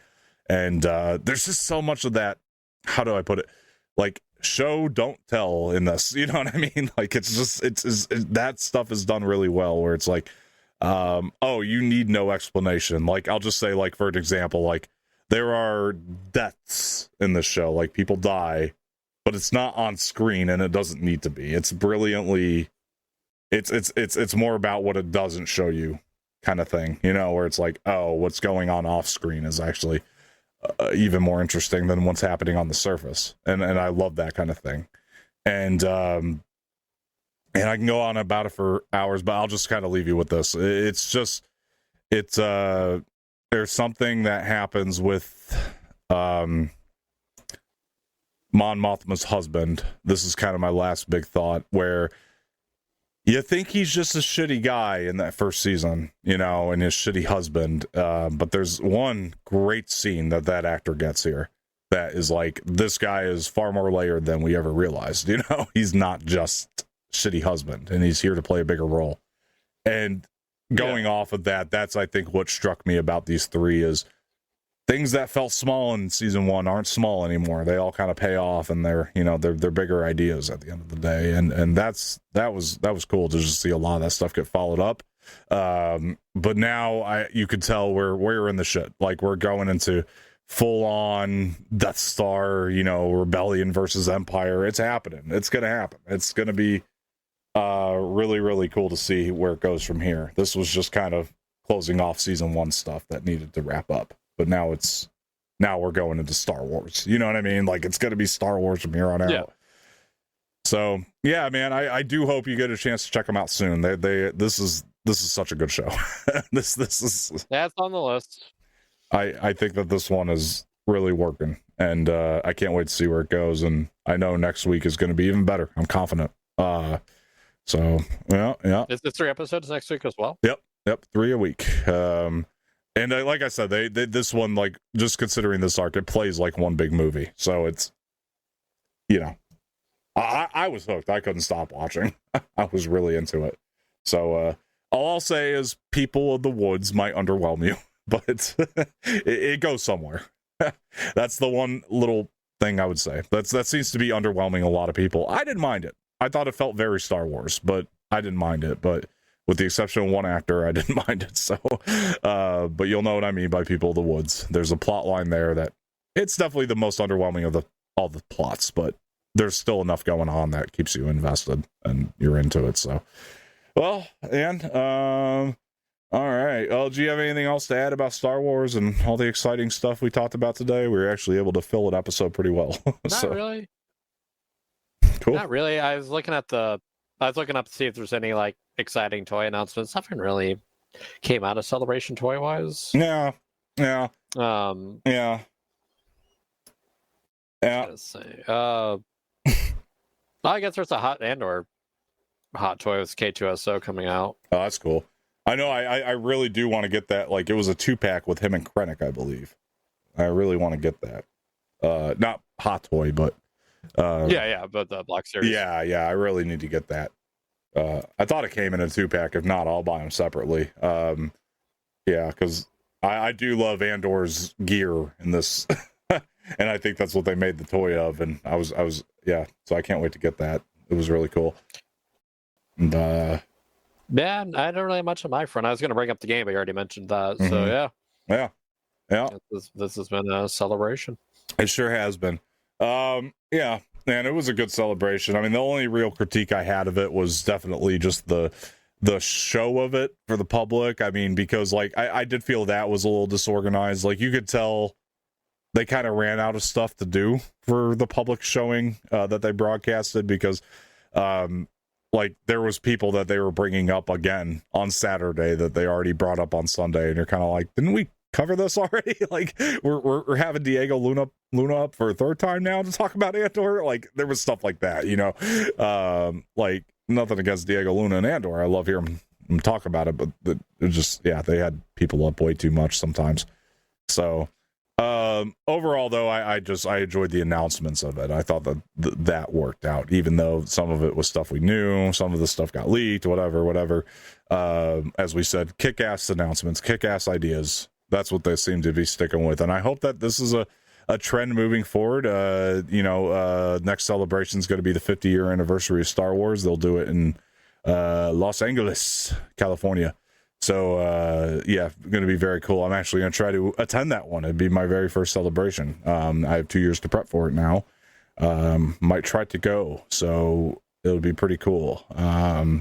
And there's just so much of that. How do I put it? Like, show don't tell in this. You know what I mean? Like, it's that stuff is done really well. Where it's like, oh, you need no explanation. Like, I'll just say, like, for an example, like, there are deaths in this show, like people die, but it's not on screen, and it doesn't need to be. It's brilliantly, it's more about what it doesn't show you, kind of thing, you know, where it's like, oh, what's going on off screen is actually even more interesting than what's happening on the surface, and I love that kind of thing. And I can go on about it for hours, but I'll just kind of leave you with this. There's something that happens with Mon Mothma's husband. This is kind of my last big thought, where you think he's just a shitty guy in that first season, you know, and his shitty husband. But there's one great scene that actor gets here that is like, this guy is far more layered than we ever realized. You know, he's not just shitty husband, and he's here to play a bigger role. And going off of that, that's, I think, what struck me about these three is things that felt small in season one aren't small anymore. They all kind of pay off, and they're bigger ideas at the end of the day. And that was cool to just see a lot of that stuff get followed up. But now you could tell we're in the shit. Like, we're going into full on Death Star, rebellion versus Empire. It's happening. It's gonna happen. It's gonna be really, really cool to see where it goes from here. This was just kind of closing off season 1 stuff that needed to wrap up, but now we're going into Star Wars. You know what I mean? Like, it's gonna be Star Wars from here on out. Yeah. So yeah, man, I do hope you get a chance to check them out soon. This is such a good show. this is that's on the list. I think that this one is really working, and I can't wait to see where it goes. And I know next week is going to be even better. I'm confident. So yeah. Is it 3 episodes next week as well? Yep, 3 a week. And like I said, they this one, like, just considering this arc, it plays like one big movie. So it's, I was hooked. I couldn't stop watching. I was really into it. So all I'll say is People of the Woods might underwhelm you, but it goes somewhere. That's the one little thing I would say. That seems to be underwhelming a lot of people. I didn't mind it. I thought it felt very Star Wars, but I didn't mind it. But with the exception of one actor, I didn't mind it. So, but you'll know what I mean by People of the Woods. There's a plot line there that it's definitely the most underwhelming of all the plots, but there's still enough going on that keeps you invested and you're into it. So, well, and all right. Well, do you have anything else to add about Star Wars and all the exciting stuff we talked about today? We were actually able to fill an episode pretty well. Not really. Cool. Not really. I was looking up to see if there's any like exciting toy announcements. Nothing really came out of Celebration toy wise. Yeah. Yeah. I guess there's a hot Andor hot toy with K2SO coming out. Oh, that's cool. I know. I really do want to get that. Like, it was a 2-pack with him and Krennic, I believe. I really want to get that. Not hot toy, but but the Black Series. Yeah. I really need to get that. I thought it came in a 2-pack. If not, I'll buy them separately. Because I do love Andor's gear in this, and I think that's what they made the toy of. And I was so I can't wait to get that. It was really cool. And I don't really have much on my front. I was going to bring up the game, but you already mentioned that. Mm-hmm. So yeah. This has been a celebration. It sure has been. Yeah, man, it was a good celebration. I mean, the only real critique I had of it was definitely just the show of it for the public. I mean, because like I did feel that was a little disorganized. Like, you could tell they kind of ran out of stuff to do for the public showing that they broadcasted, because like, there was people that they were bringing up again on Saturday that they already brought up on Sunday, and you're kind of like, didn't we cover this already? Like, we're having Diego Luna up for a third time now to talk about Andor. Like, there was stuff like that, like, nothing against Diego Luna and Andor. I love hearing him talk about it, but it just, they had people up way too much sometimes. So overall, though, I enjoyed the announcements of it. I thought that worked out, even though some of it was stuff we knew, some of the stuff got leaked, whatever. As we said, kick-ass announcements, kick-ass ideas. That's what they seem to be sticking with, and I hope that this is a trend moving forward. Next celebration is going to be the 50-year anniversary of Star Wars. They'll do it in Los Angeles, California. So, going to be very cool. I'm actually going to try to attend that one. It'd be my very first celebration. I have 2 years to prep for it now. Might try to go. So it'll be pretty cool.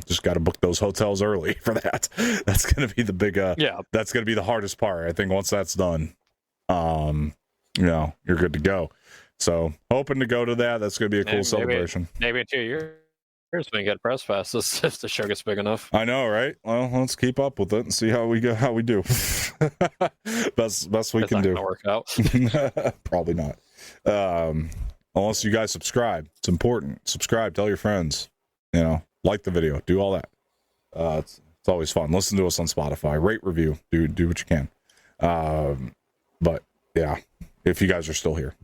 Just got to book those hotels early for that. That's going to be the big, that's going to be the hardest part. I think once that's done, you're good to go. So hoping to go to that. That's going to be a cool celebration. Maybe in 2 years. Here's when we get press passes if the show gets big enough. I know, right? Well, let's keep up with it and see how we do. best we can do. Not gonna work out. Probably not. Unless you guys subscribe. It's important. Subscribe. Tell your friends. Like the video. Do all that. It's always fun. Listen to us on Spotify. Rate, review. Do what you can. But yeah, if you guys are still here.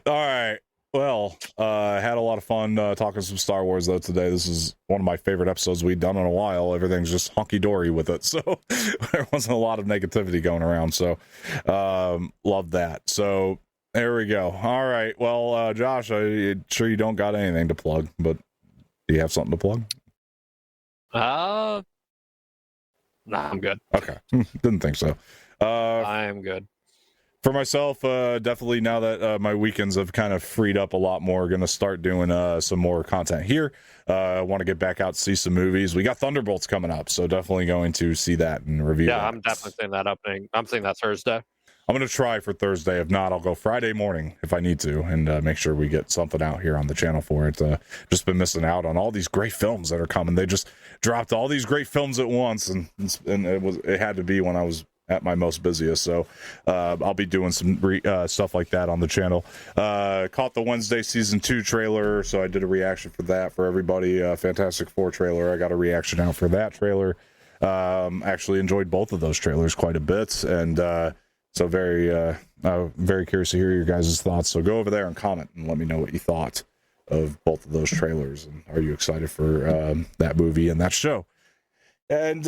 All right. Well, I had a lot of fun talking some Star Wars, though, today. This is one of my favorite episodes we've done in a while. Everything's just hunky-dory with it, so there wasn't a lot of negativity going around, so love that. So there we go. All right, well, Josh, I'm sure you don't got anything to plug, but do you have something to plug? Nah, I'm good. Okay. Didn't think so. I'm good. For myself, definitely now that my weekends have kind of freed up a lot more, going to start doing some more content here. I want to get back out to see some movies. We got Thunderbolts coming up, so definitely going to see that and review that. I'm definitely seeing that opening. I'm seeing that Thursday. I'm going to try for Thursday. If not, I'll go Friday morning if I need to, and make sure we get something out here on the channel for it. Just been missing out on all these great films that are coming. They just dropped all these great films at once, and it had to be when I was at my most busiest. So I'll be doing some stuff like that on the channel. Caught the Wednesday season 2 trailer, so I did a reaction for that for everybody. Fantastic Four trailer, I got a reaction out for that trailer. Actually enjoyed both of those trailers quite a bit, and so very curious to hear your guys' thoughts. So go over there and comment and let me know what you thought of both of those trailers, and are you excited for that movie and that show. And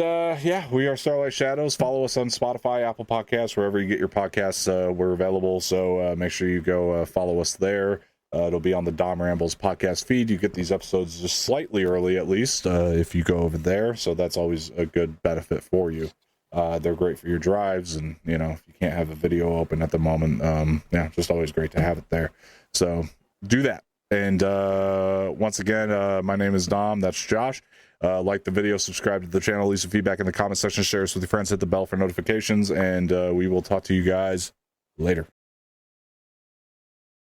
we are Starlight Shadows. Follow us on Spotify, Apple Podcasts, wherever you get your podcasts. We're available, so make sure you go follow us there. It'll be on the Dom Rambles podcast feed. You get these episodes just slightly early, at least, if you go over there. So that's always a good benefit for you. They're great for your drives, and if you can't have a video open at the moment, just always great to have it there. So do that. And once again, my name is Dom. That's Josh. Like the video, subscribe to the channel, leave some feedback in the comment section, share us with your friends, hit the bell for notifications, and we will talk to you guys later.